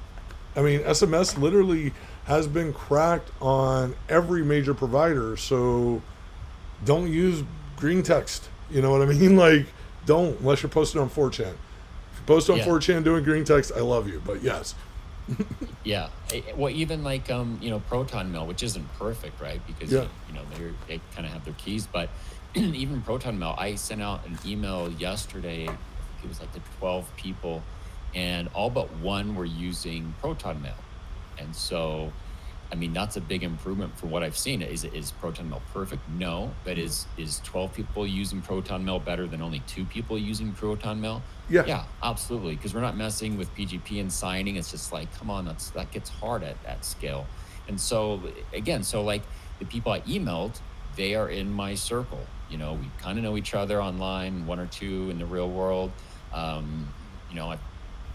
I mean, SMS literally has been cracked on every major provider, so don't use green text. You know what I mean? Like, don't, unless you're posted on 4chan. Post on Yeah. 4chan doing green text, I love you. But yes. Yeah. Well, even like Proton Mail, which isn't perfect, right? Because Yeah. they kind of have their keys, but even Proton Mail, I sent out an email yesterday. I think it was like to 12 people, and all but one were using Proton Mail. And so, I mean, that's a big improvement from what I've seen. Is Proton Mail perfect? No, but is 12 people using Proton Mail better than only 2 people using Proton Mail? Yeah. Yeah, absolutely. Because we're not messing with PGP and signing. It's just like, come on, that gets hard at that scale. And so again, so like the people I emailed, they are in my circle. We kind of know each other online, one or two in the real world. I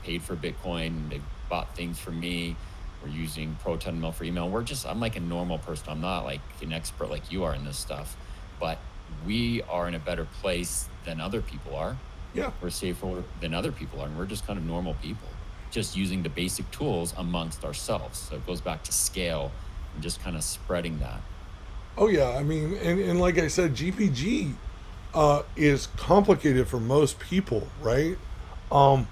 paid for Bitcoin. They bought things for me. We're using Proton Mail for email. I'm like a normal person. I'm not like an expert like you are in this stuff, but we are in a better place than other people are. Yeah. We're safer than other people are. And we're just kind of normal people, just using the basic tools amongst ourselves. So it goes back to scale and just kind of spreading that. Oh yeah. I mean, and like I said, GPG is complicated for most people, right? Um,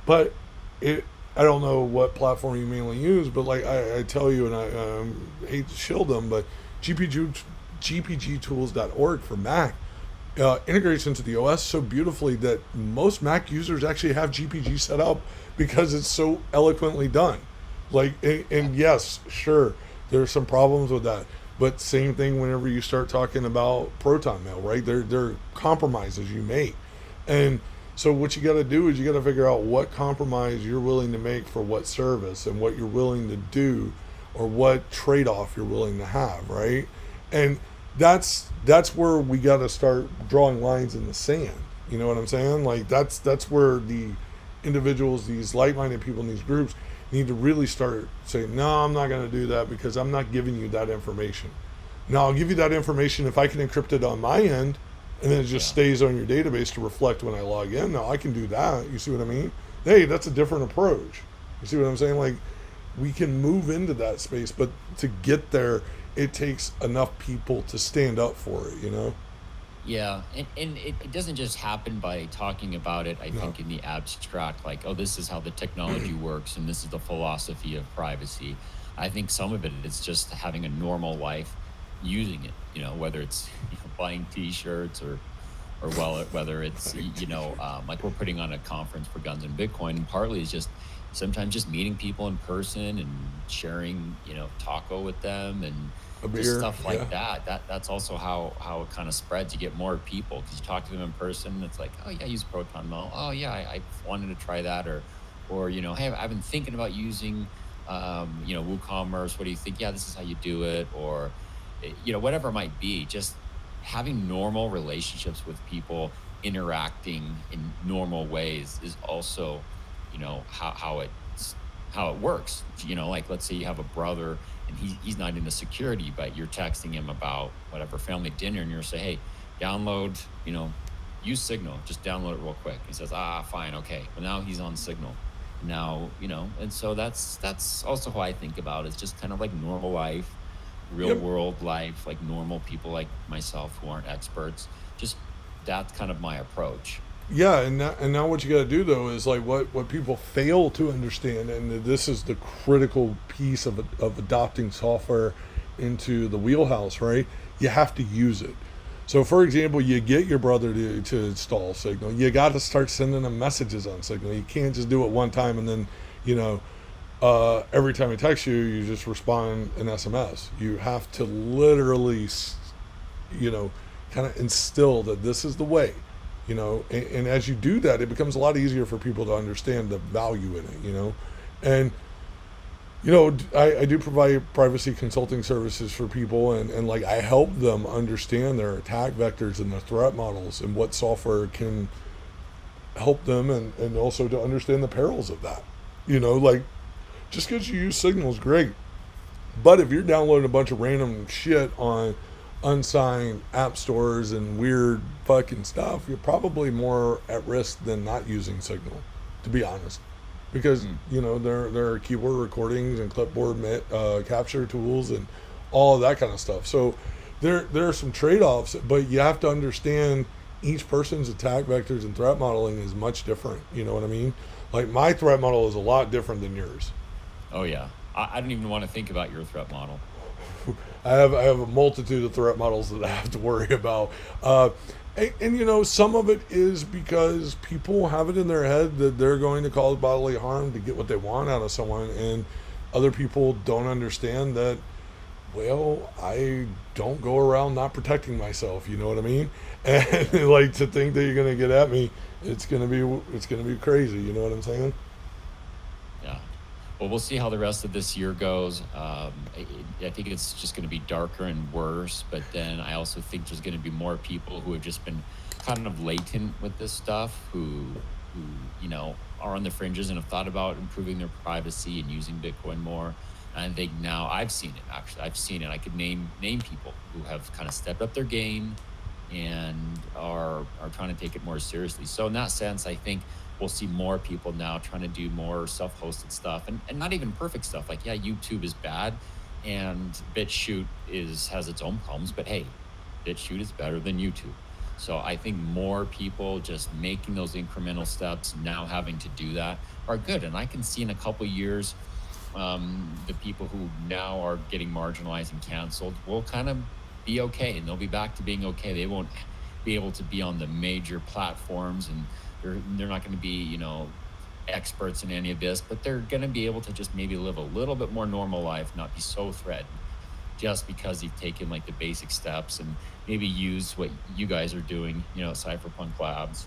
but it I don't know what platform you mainly use, but like I tell you, and I hate to shield them, but gpgtools.org for Mac integrates into the OS so beautifully that most Mac users actually have GPG set up because it's so eloquently done. Like, and yes, sure, there's some problems with that, but same thing whenever you start talking about Proton Mail, right? They're compromises you make, and so what you got to do is you got to figure out what compromise you're willing to make for what service and what you're willing to do or what trade-off you're willing to have, right? And that's where we got to start drawing lines in the sand. You know what I'm saying? Like that's where the individuals, these like-minded people in these groups need to really start saying, "No, I'm not going to do that because I'm not giving you that information." Now, I'll give you that information if I can encrypt it on my end and then it just Yeah. stays on your database to reflect when I log in. Now I can do that. You see what I mean? Hey, that's a different approach. You see what I'm saying? Like we can move into that space, but to get there, it takes enough people to stand up for it. You know? Yeah, and it doesn't just happen by talking about it, I No. think, in the abstract, like, oh, this is how the technology works and this is the philosophy of privacy. I think some of it is just having a normal life using it, whether it's buying t-shirts or well, whether it's, like we're putting on a conference for Guns and Bitcoin, and partly is just sometimes just meeting people in person and sharing, taco with them and A just beer. stuff Yeah. like that. That's also how it kind of spreads. You get more people because you talk to them in person. It's like, oh yeah, I use Proton Mail. Oh yeah, I wanted to try that, or hey, I've been thinking about using, WooCommerce. What do you think? Yeah, this is how you do it, or whatever it might be. Just having normal relationships with people, interacting in normal ways is also, how it works. Like let's say you have a brother and he's not into security, but you're texting him about whatever family dinner, and you're say, hey, download, use Signal, just download it real quick. He says, fine, okay. Well, now he's on Signal. Now, and so that's also how I think about it. It's just kind of like normal life, real Yep. world life, like normal people like myself who aren't experts. Just that's kind of my approach. Yeah, and now what you got to do though is like what people fail to understand, and this is the critical piece of adopting software into the wheelhouse, right? You have to use it. So, for example, you get your brother to install Signal. You got to start sending them messages on Signal. You can't just do it one time and then, every time he texts you, you just respond an SMS. You have to literally, you know, kind of instill that this is the way, and as you do that, it becomes a lot easier for people to understand the value in it. And I do provide privacy consulting services for people, and like I help them understand their attack vectors and their threat models and what software can help them, and also to understand the perils of that. Like just because you use Signal is great, but if you're downloading a bunch of random shit on unsigned app stores and weird fucking stuff, you're probably more at risk than not using Signal, to be honest. Because there are keyboard recordings and clipboard capture tools and all of that kind of stuff. So there are some trade offs, but you have to understand each person's attack vectors and threat modeling is much different. You know what I mean? Like my threat model is a lot different than yours. Oh yeah. I don't even want to think about your threat model. I have a multitude of threat models that I have to worry about. And, you know, some of it is because people have it in their head that they're going to cause bodily harm to get what they want out of someone, and other people don't understand that. Well, I don't go around not protecting myself. You know what I mean? And like to think that you're going to get at me, it's gonna be crazy. You know what I'm saying? Yeah. Well, we'll see how the rest of this year goes. I think it's just going to be darker and worse. But then I also think there's going to be more people who have just been kind of latent with this stuff, who you know are on the fringes and have thought about improving their privacy and using Bitcoin more. And I think now I've seen it. Actually, I've seen it. I could name people who have kind of stepped up their game and are trying to take it more seriously. So in that sense, I think we'll see more people now trying to do more self-hosted stuff, and not even perfect stuff. Like, yeah, YouTube is bad and BitChute has its own problems, but hey, BitChute is better than YouTube. So I think more people just making those incremental steps, now having to do that, are good. And I can see in a couple of years, the people who now are getting marginalized and canceled will kind of be okay, and they'll be back to being okay. They won't be able to be on the major platforms, and they're not going to be, you know, experts in any of this, but they're going to be able to just maybe live a little bit more normal life, not be so threatened, just because you've taken like the basic steps and maybe use what you guys are doing, you know, at Cypherpunk Labs.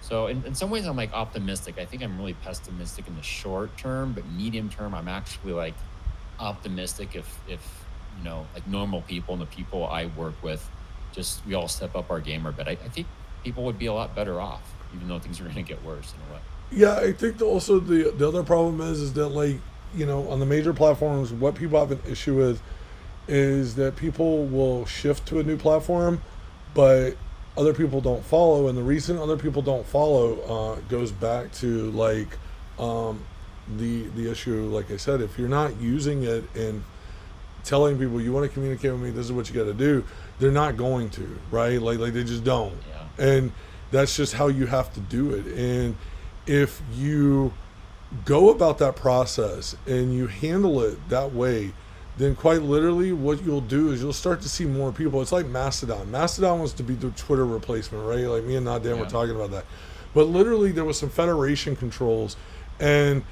So in some ways I'm like optimistic. I think I'm really pessimistic in the short term, but medium term I'm actually like optimistic if you know, like normal people and the people I work with, just we all step up our game a bit. I think people would be a lot better off, even though things are going to get worse in a way. Yeah, I think also the other problem is that, like, you know, on the major platforms, what people have an issue with is that people will shift to a new platform, but other people don't follow, and the reason other people don't follow goes back to like the issue. Like I said, if you're not using it and telling people you want to communicate with me, this is what you got to do, they're not going to, right? Like they just don't, Yeah. and that's just how you have to do it. And if you go about that process and you handle it that way, then quite literally what you'll do is you'll start to see more people. It's like Mastodon. Mastodon was to be the Twitter replacement, right? Like me and Nadan were talking about that. But literally there was some federation controls, and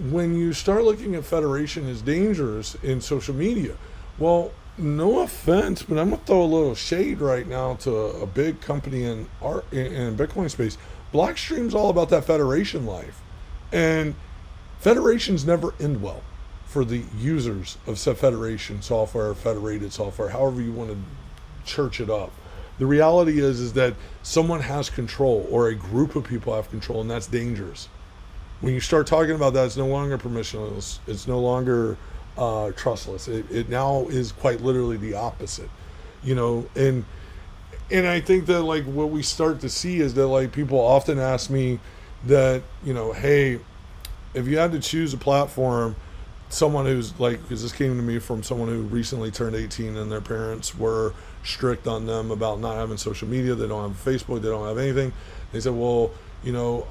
when you start looking at federation as dangerous in social media, well, no offense, but I'm gonna throw a little shade right now to a big company in Bitcoin space. Blockstream's all about that federation life, and federations never end well for the users of said federation software, federated software, however you want to church it up. The reality is that someone has control, or a group of people have control, and that's dangerous. When you start talking about that, it's no longer permissionless. It's no longer trustless. It now is quite literally the opposite, you know. And I think that like what we start to see is that like people often ask me that, you know, hey, if you had to choose a platform, someone who's like, because this came to me from someone who recently turned 18 and their parents were strict on them about not having social media. They don't have Facebook. They don't have anything. They said, well, you know,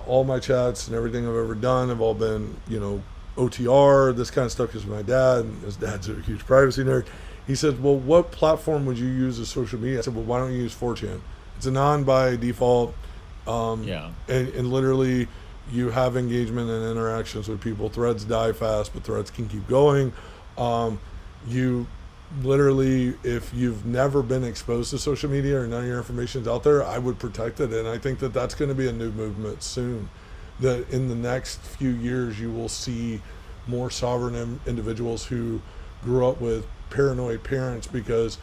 all my chats and everything I've ever done have all been, you know, OTR, this kind of stuff, because my dad, and his dad's a huge privacy nerd. He said, well, what platform would you use as social media? I said, well, why don't you use 4chan? It's a non by default. And literally you have engagement and interactions with people. Threads die fast, but threads can keep going. You literally, if you've never been exposed to social media or none of your information's out there, I would protect it. And I think that that's going to be a new movement soon, that in the next few years you will see more sovereign individuals who grew up with paranoid parents, because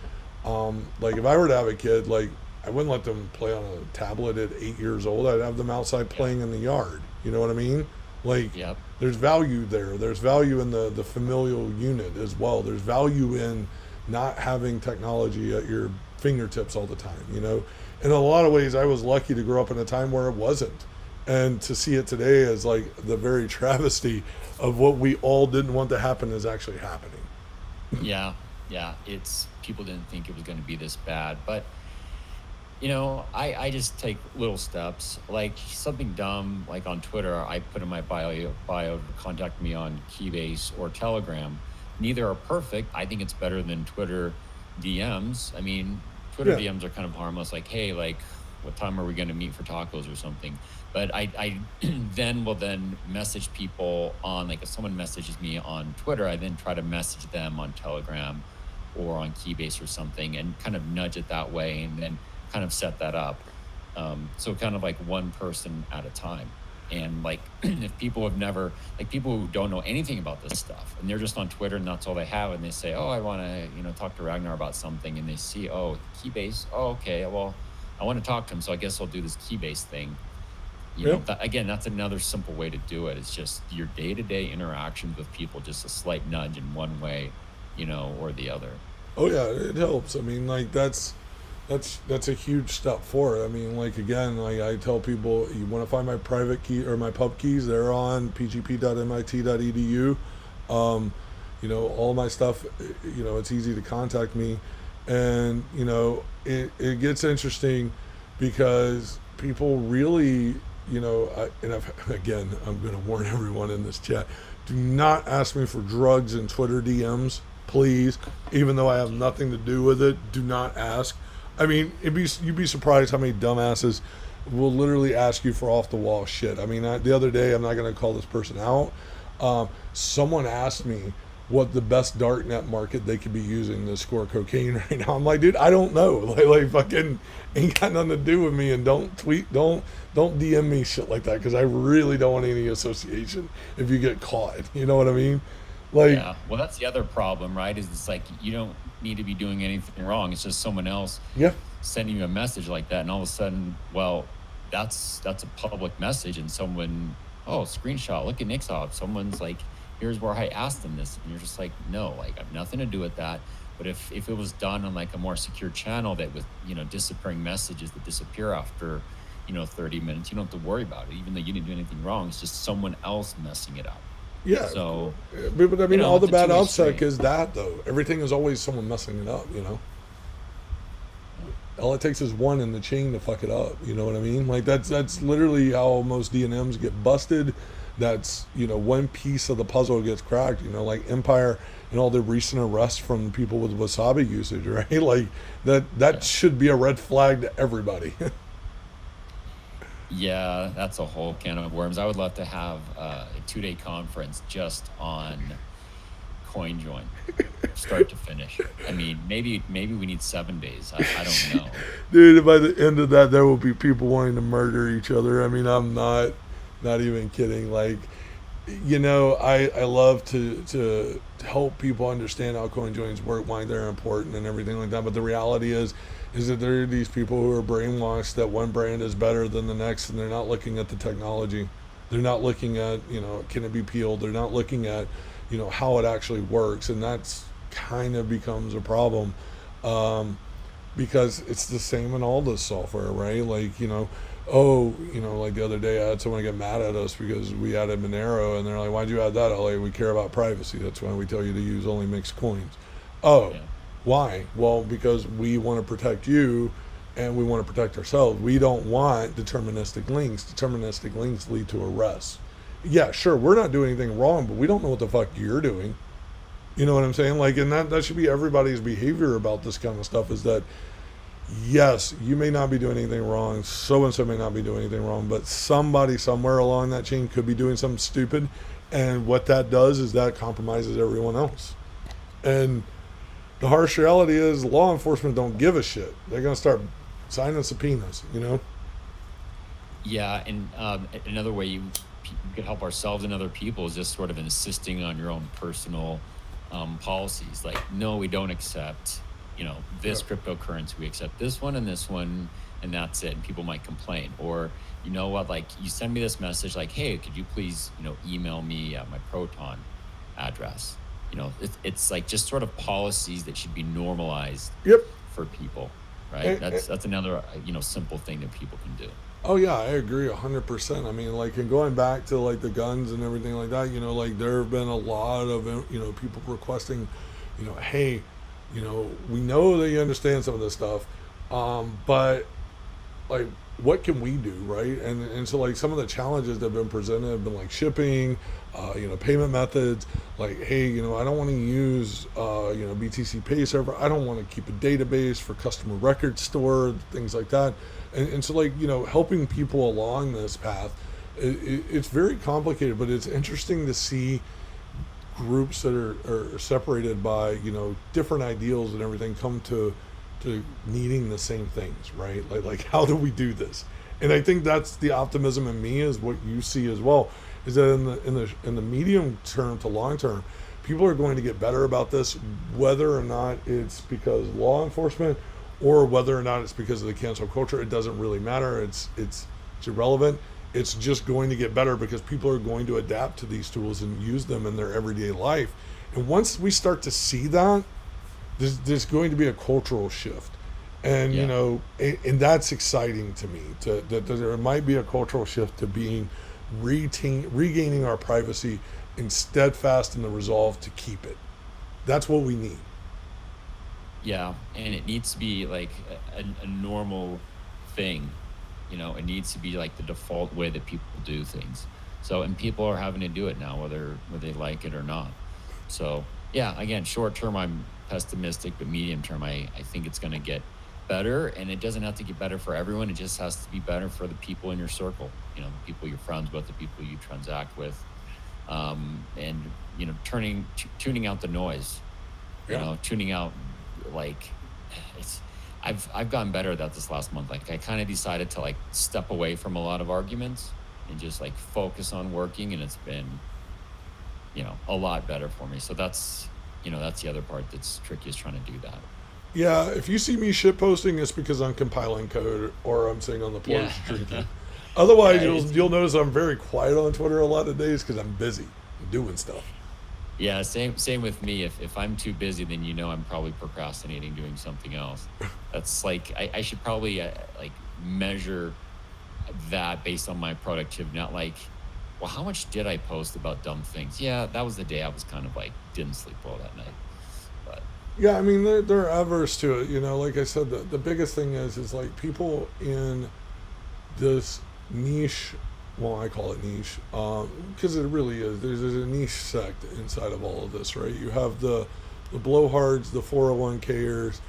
like if I were to have a kid, like I wouldn't let them play on a tablet at 8 years old. I'd have them outside playing in the yard. You know what I mean? Like, there's value there. There's value in the familial unit as well. There's value in not having technology at your fingertips all the time, you know? In a lot of ways, I was lucky to grow up in a time where it wasn't. And to see it today as like the very travesty of what we all didn't want to happen is actually happening. Yeah. It's, people didn't think it was going to be this bad, but I just take little steps, like something dumb, like on Twitter, I put in my bio to contact me on Keybase or Telegram. Neither are perfect. I think it's better than Twitter DMs. I mean, Twitter Yeah, DMs are kind of harmless, like, hey, like, what time are we going to meet for tacos or something? But I then message people on, like, if someone messages me on Twitter, I then try to message them on Telegram or on Keybase or something and kind of nudge it that way and then kind of set that up. So kind of like one person at a time. And like if people have never, like people who don't know anything about this stuff and they're just on Twitter and that's all they have and they say, oh, I want to, talk to Ragnar about something, and they see, oh, Keybase, oh, okay, well, I want to talk to him, so I guess I'll do this Keybase thing. yeah. Again, that's another simple way to do it. It's just your day-to-day interactions with people, just a slight nudge in one way, or the other. Oh yeah, it helps. I mean, like that's a huge step forward. I mean, like again, like I tell people, you want to find my private key or my pub keys, they're on pgp.mit.edu. All my stuff, it's easy to contact me. And, it gets interesting because people really, again, I'm going to warn everyone in this chat, do not ask me for drugs in Twitter DMs, please. Even though I have nothing to do with it, do not ask. I mean, you'd be surprised how many dumbasses will literally ask you for off the wall shit. I mean, the other day, I'm not going to call this person out. Someone asked me what the best darknet market they could be using to score cocaine right now. I'm like, dude, I don't know. Like fucking ain't got nothing to do with me. And don't tweet, don't DM me shit like that because I really don't want any association if you get caught. You know what I mean? Like, Yeah. Well, that's the other problem, right? Is it's like you don't need to be doing anything wrong. It's just someone else yeah, sending you a message like that, and all of a sudden, well, that's a public message, and someone, oh, screenshot, look at Nixops. Someone's like, here's where I asked them this, and you're just like, no, like I have nothing to do with that. But if it was done on like a more secure channel that with disappearing messages that disappear after 30 minutes, you don't have to worry about it, even though you didn't do anything wrong. It's just someone else messing it up. yeah. So But I mean, all the it's a bad two-way upsec street. is that though. Everything is always someone messing it up. All it takes is one in the chain to fuck it up. You know what I mean? Like that's literally how most DNMs get busted. That's one piece of the puzzle gets cracked. Like Empire and all the recent arrests from people with wasabi usage, right? Like that Yeah. should be a red flag to everybody. Yeah, that's a whole can of worms. I would love to have a 2-day conference just on CoinJoin, start to finish. I mean, maybe we need 7 days. I don't know. Dude, by the end of that, there will be people wanting to murder each other. I mean, I'm not even kidding. Like, I love to help people understand how coin joins work, why they're important, and everything like that. But the reality is that there are these people who are brainwashed that one brand is better than the next, and they're not looking at the technology. They're not looking at can it be peeled. They're not looking at how it actually works, and that's kind of becomes a problem. Because it's the same in all this software, right? Like, like the other day I had someone get mad at us because we added Monero, and they're like, why'd you add that? I'm like, we care about privacy. That's why we tell you to use only mixed coins. Oh, Yeah. why? Well, because we want to protect you and we want to protect ourselves. We don't want deterministic links. Deterministic links lead to arrests. Yeah, sure, we're not doing anything wrong, but we don't know what the fuck you're doing. You know what I'm saying? Like, and that should be everybody's behavior about this kind of stuff is that, yes, you may not be doing anything wrong, so and so may not be doing anything wrong, but somebody somewhere along that chain could be doing something stupid. And what that does is that compromises everyone else. And the harsh reality is law enforcement don't give a shit. They're going to start signing subpoenas. Yeah, and another way we could help ourselves and other people is just sort of insisting on your own personal policies. Like, no, we don't accept, Yeah. this cryptocurrency. We accept this one, and that's it. And people might complain. Or, you know what, like, you send me this message, like, hey, could you please, email me my Proton address? It's like just sort of policies that should be normalized Yep. for people, right? And, That's another, simple thing that people can do. oh yeah, I agree 100%. I mean, like, and going back to like the guns and everything like that, like there have been a lot of people requesting, hey, we know that you understand some of this stuff, but like what can we do, right? And so like some of the challenges that have been presented have been like shipping, payment methods. Like, hey, I don't want to use BTC Pay Server. I don't want to keep a database for customer record store, things like that. And so like helping people along this path, it's very complicated, but it's interesting to see groups that are separated by different ideals and everything come to needing the same things, right? Like how do we do this? And I think that's the optimism in me, is what you see as well, is that in the medium term to long term, people are going to get better about this, whether or not it's because law enforcement or whether or not it's because of the cancel culture. It doesn't really matter. It's irrelevant. It's just going to get better because people are going to adapt to these tools and use them in their everyday life. And once we start to see that, there's going to be a cultural shift. And Yeah. and that's exciting to me. That there might be a cultural shift to being regaining our privacy and steadfast in the resolve to keep it. That's what we need. Yeah, and it needs to be like a normal thing. It needs to be like the default way that people do things. So, and people are having to do it now, whether they like it or not. So, yeah, again, short term, I'm pessimistic, but medium term, I think it's going to get better. And it doesn't have to get better for everyone. It just has to be better for the people in your circle, the people you're friends with, the people you transact with. And, tuning out the noise, Yeah. tuning out like it's I've gotten better at that this last month. Like I kind of decided to like step away from a lot of arguments and just like focus on working, and it's been a lot better for me. So that's the other part that's tricky, is trying to do that. Yeah, if you see me shit posting, it's because I'm compiling code or I'm sitting on the porch Yeah. drinking. Yeah, Otherwise, you'll notice I'm very quiet on Twitter a lot of days because I'm busy doing stuff. yeah, same with me. If I'm too busy, then I'm probably procrastinating doing something else. That's like I should probably like measure that based on my productivity, not like, well, how much did I post about dumb things? Yeah, that was the day I was kind of like didn't sleep well that night. But Yeah, I mean they're averse to it. Like I said, the biggest thing is like people in this niche. Well, I call it niche because it really is. There's a niche sect inside of all of this, right? You have the blowhards, the 401kers,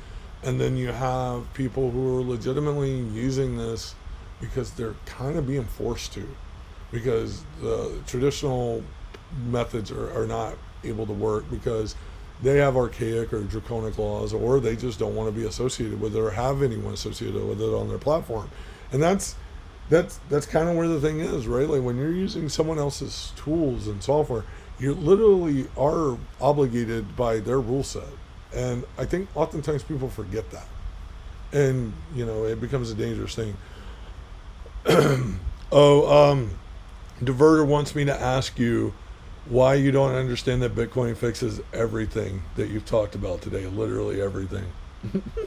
and then you have people who are legitimately using this because they're kind of being forced to, because the traditional methods are not able to work because they have archaic or draconic laws, or they just don't want to be associated with it or have anyone associated with it on their platform. And that's kind of where the thing is, right? Like when you're using someone else's tools and software, you literally are obligated by their rule set. And I think oftentimes people forget that. And, it becomes a dangerous thing. Diverter wants me to ask you why you don't understand that Bitcoin fixes everything that you've talked about today, literally everything.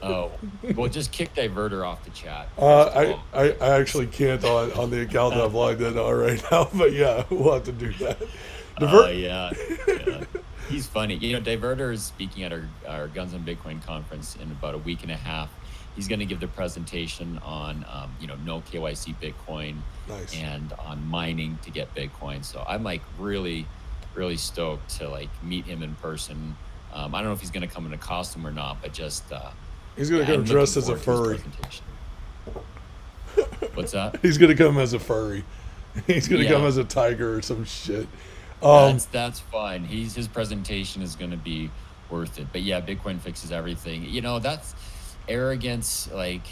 oh, well, just kick Diverter off the chat first of I, all. I actually can't on the account that I've logged in on right now, but yeah, we'll have to do that. Yeah, yeah. He's funny. Diverter is speaking at our Guns on Bitcoin conference in about a week and a half. He's going to give the presentation on, no KYC Bitcoin Nice. and on mining to get Bitcoin. So I'm like really, really stoked to like meet him in person. I don't know if he's going to come in a costume or not, but just He's gonna yeah, come I'm dressed looking as a forward to his furry. presentation. What's that? He's gonna come as a furry. He's gonna come Yeah. as a tiger or some shit. That's fine. His presentation is going to be worth it. But yeah, Bitcoin fixes everything. That's arrogance. Like,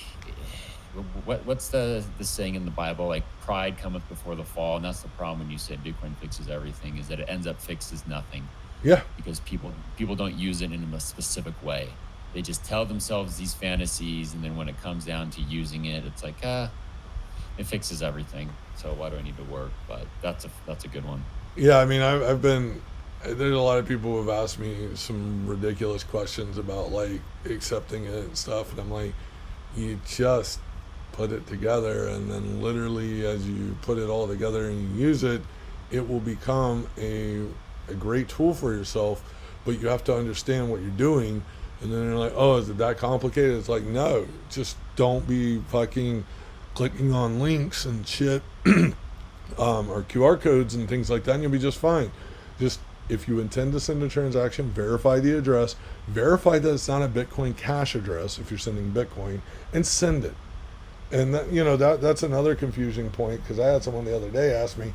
what's the saying in the Bible? Like, pride cometh before the fall, and that's the problem when you say Bitcoin fixes everything, is that it ends up fixes nothing, Yeah, because people don't use it in a specific way. They just tell themselves these fantasies, and then when it comes down to using it, it's like it fixes everything. So why do I need to work? But that's a good one. yeah. I mean, I've been. There's a lot of people who have asked me some ridiculous questions about like accepting it and stuff, and I'm like, you just put it together, and then literally as you put it all together and you use it, it will become a great tool for yourself. But you have to understand what you're doing. And then they're like, oh, is it that complicated? It's like, no, just don't be fucking clicking on links and shit, or QR codes and things like that, and you'll be just fine. Just if you intend to send a transaction, verify the address, verify that it's not a Bitcoin Cash address if you're sending Bitcoin, and send it. And that, that's another confusing point, because I had someone the other day ask me,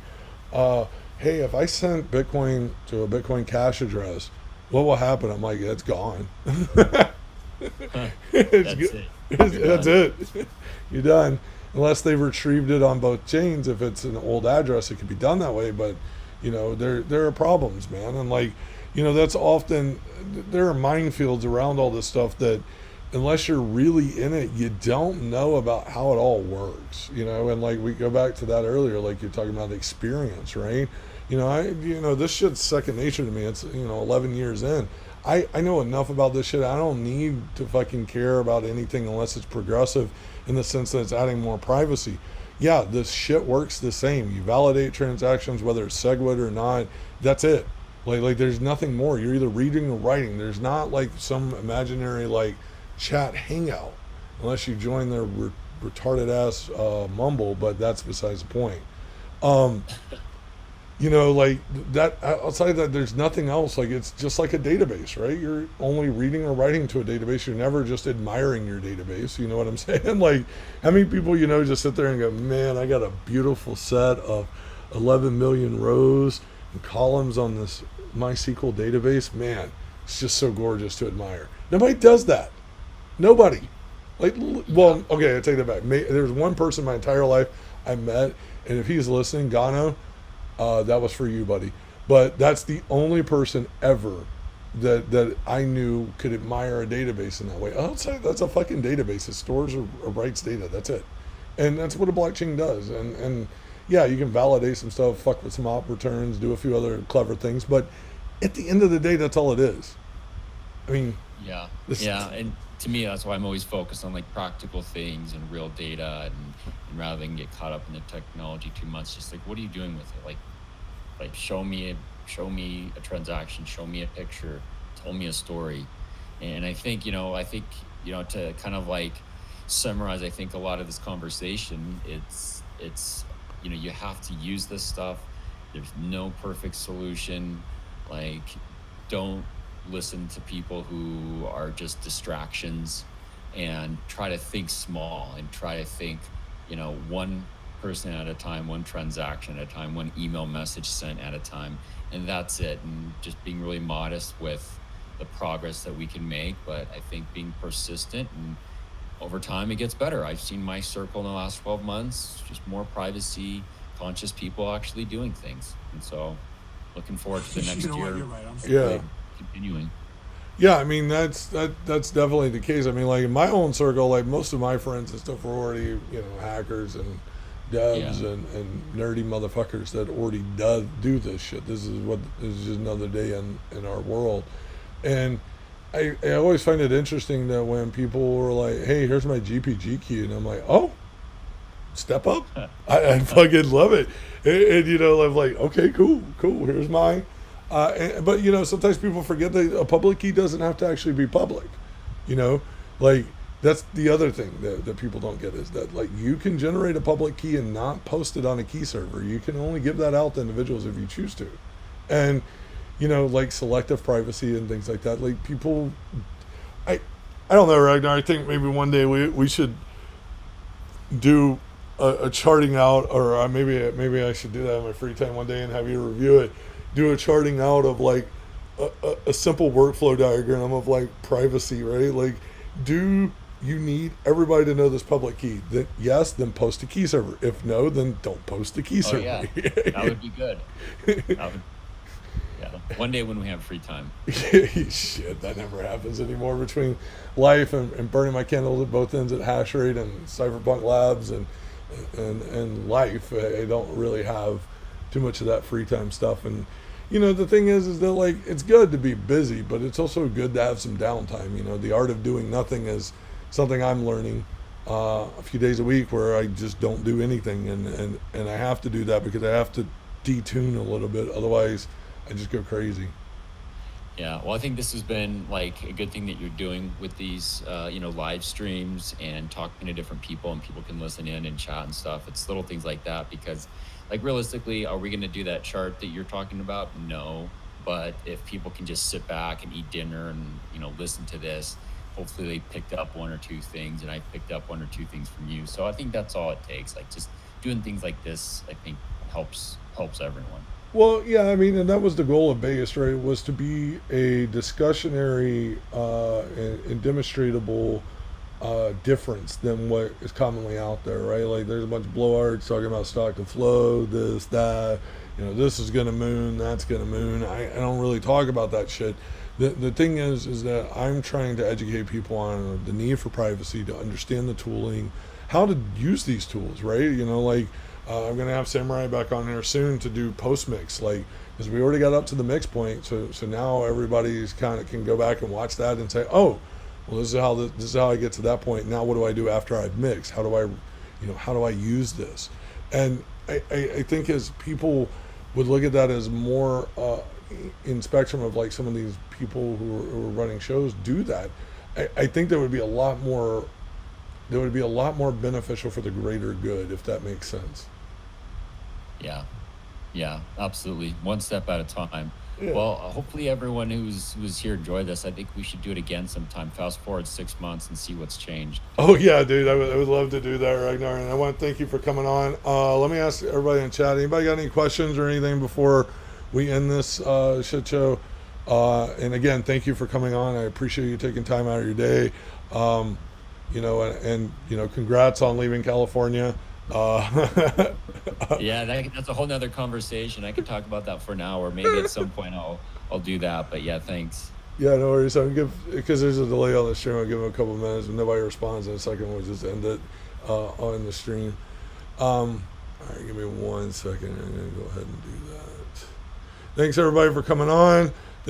"Hey, if I sent Bitcoin to a Bitcoin Cash address, what will happen?" I'm like, "It's gone. Huh. it's That's good. it. You're That's done. it. You're done." Unless they've retrieved it on both chains. If it's an old address, it could be done that way. But there are problems, man, and that's often, there are minefields around all this stuff that, unless you're really in it, you don't know about how it all works. And like we go back to that earlier, like you're talking about the experience, right? This shit's second nature to me. It's 11 years in. I know enough about this shit. I don't need to fucking care about anything unless it's progressive, in the sense that it's adding more privacy. Yeah, this shit works the same. You validate transactions, whether it's SegWit or not. That's it. Like there's nothing more. You're either reading or writing. There's not like some imaginary like chat hangout, unless you join their retarded ass mumble. But that's besides the point. Um, like that, outside of that, there's nothing else. Like, it's just like a database, right? You're only reading or writing to a database. You're never just admiring your database. You know what I'm saying? Like, how many people just sit there and go, "Man, I got a beautiful set of 11 million rows and columns on this MySQL database. Man, it's just so gorgeous to admire." Nobody does that. Nobody. Like, Yeah. well, okay, I take that back. There's one person my entire life I met, and if he's listening, Gano, that was for you, buddy. But that's the only person ever that I knew could admire a database in that way. Outside, that's a fucking database. It stores or writes data. That's it. And that's what a blockchain does. And yeah, you can validate some stuff, fuck with some op returns, do a few other clever things. But at the end of the day, that's all it is. I mean, Yeah. this, Yeah. And to me, that's why I'm always focused on like practical things and real data, and rather than get caught up in the technology too much, just like, what are you doing with it? Like show me a transaction, show me a picture, tell me a story. And to kind of like summarize, I think a lot of this conversation, it's you have to use this stuff. There's no perfect solution. Like, don't listen to people who are just distractions, and try to think small, and try to think, one person at a time, one transaction at a time, one email message sent at a time, and that's it. And just being really modest with the progress that we can make. But I think being persistent, and over time it gets better. I've seen my circle in the last 12 months, just more privacy conscious people actually doing things. And so looking forward to the next You know what? year, You're right. yeah. continuing. Yeah, I mean that's definitely the case. I mean, like in my own circle, like most of my friends and stuff are already hackers and devs Yeah. and nerdy motherfuckers that already do this shit. This is just another day in our world, and I always find it interesting that when people were like, "Hey, here's my GPG key," and I'm like, "Oh, step up." I fucking love it, and I'm like, "Okay, cool. Here's mine." But sometimes people forget that a public key doesn't have to actually be public. You know, like that's the other thing that people don't get, is that like you can generate a public key and not post it on a key server. You can only give that out to individuals if you choose to, and like selective privacy and things like that. Like people, I I don't know, Ragnar. I think maybe one day we should do a charting out, or maybe I should do that in my free time one day and have you review it. Do a charting out of like a simple workflow diagram of like privacy, right? Like, do you need everybody to know this public key? Then yes, then post a key server. If no, then don't post a key Oh server. yeah, that would be good. That would, yeah. One day when we have free time. Shit, that never happens anymore. Between life and burning my candles at both ends at Hash Rate and Cypherpunk Labs and life, I don't really have too much of that free time stuff. And the thing is that like it's good to be busy, but it's also good to have some downtime. The art of doing nothing is something I'm learning a few days a week, where I just don't do anything, and I have to do that because I have to detune a little bit. Otherwise, I just go crazy. Yeah, well, I think this has been like a good thing that you're doing with these, live streams and talking to different people, and people can listen in and chat and stuff. It's little things like that because, like, realistically, are we going to do that chart that you're talking about? No. But if people can just sit back and eat dinner and, listen to this, hopefully they picked up one or two things, and I picked up one or two things from you. So I think that's all it takes. Like, just doing things like this, I think helps everyone. Well, yeah, I mean, and that was the goal of Vegas, right? Was to be a discussionary and demonstratable difference than what is commonly out there, right? Like, there's a bunch of blowhards talking about stock to flow, this, that. This is going to moon, that's going to moon. I don't really talk about that shit. The thing is that I'm trying to educate people on the need for privacy, to understand the tooling, how to use these tools, right? Like, I'm gonna have Samurai back on here soon to do post mix, like, because we already got up to the mix point, so now everybody's kind of can go back and watch that and say, oh, well, this is how I get to that point. Now, what do I do after I've mixed? How do I use this? And I think as people would look at that as more in spectrum of, like, some of these people who are running shows do that, I think there would be a lot more. There would be a lot more beneficial for the greater good, if that makes sense. Yeah. Yeah, absolutely. One step at a time. Yeah. Well, hopefully everyone who's here enjoyed this. I think we should do it again sometime. Fast forward 6 months and see what's changed. Oh yeah, dude, I would love to do that, Ragnar, and I want to thank you for coming on. Let me ask everybody in chat. Anybody got any questions or anything before we end this shit show? And again, thank you for coming on. I appreciate you taking time out of your day. Um, congrats on leaving California. Uh, Yeah, that's a whole nother conversation. I could talk about that for an hour. Maybe at some point I'll do that. But yeah, thanks. Yeah, no worries. I'm give because there's a delay on the stream. I'll give them a couple minutes. If nobody responds in a second, we'll just end it on the stream. All right, give me 1 second. I'm gonna go ahead and do that. Thanks everybody for coming on.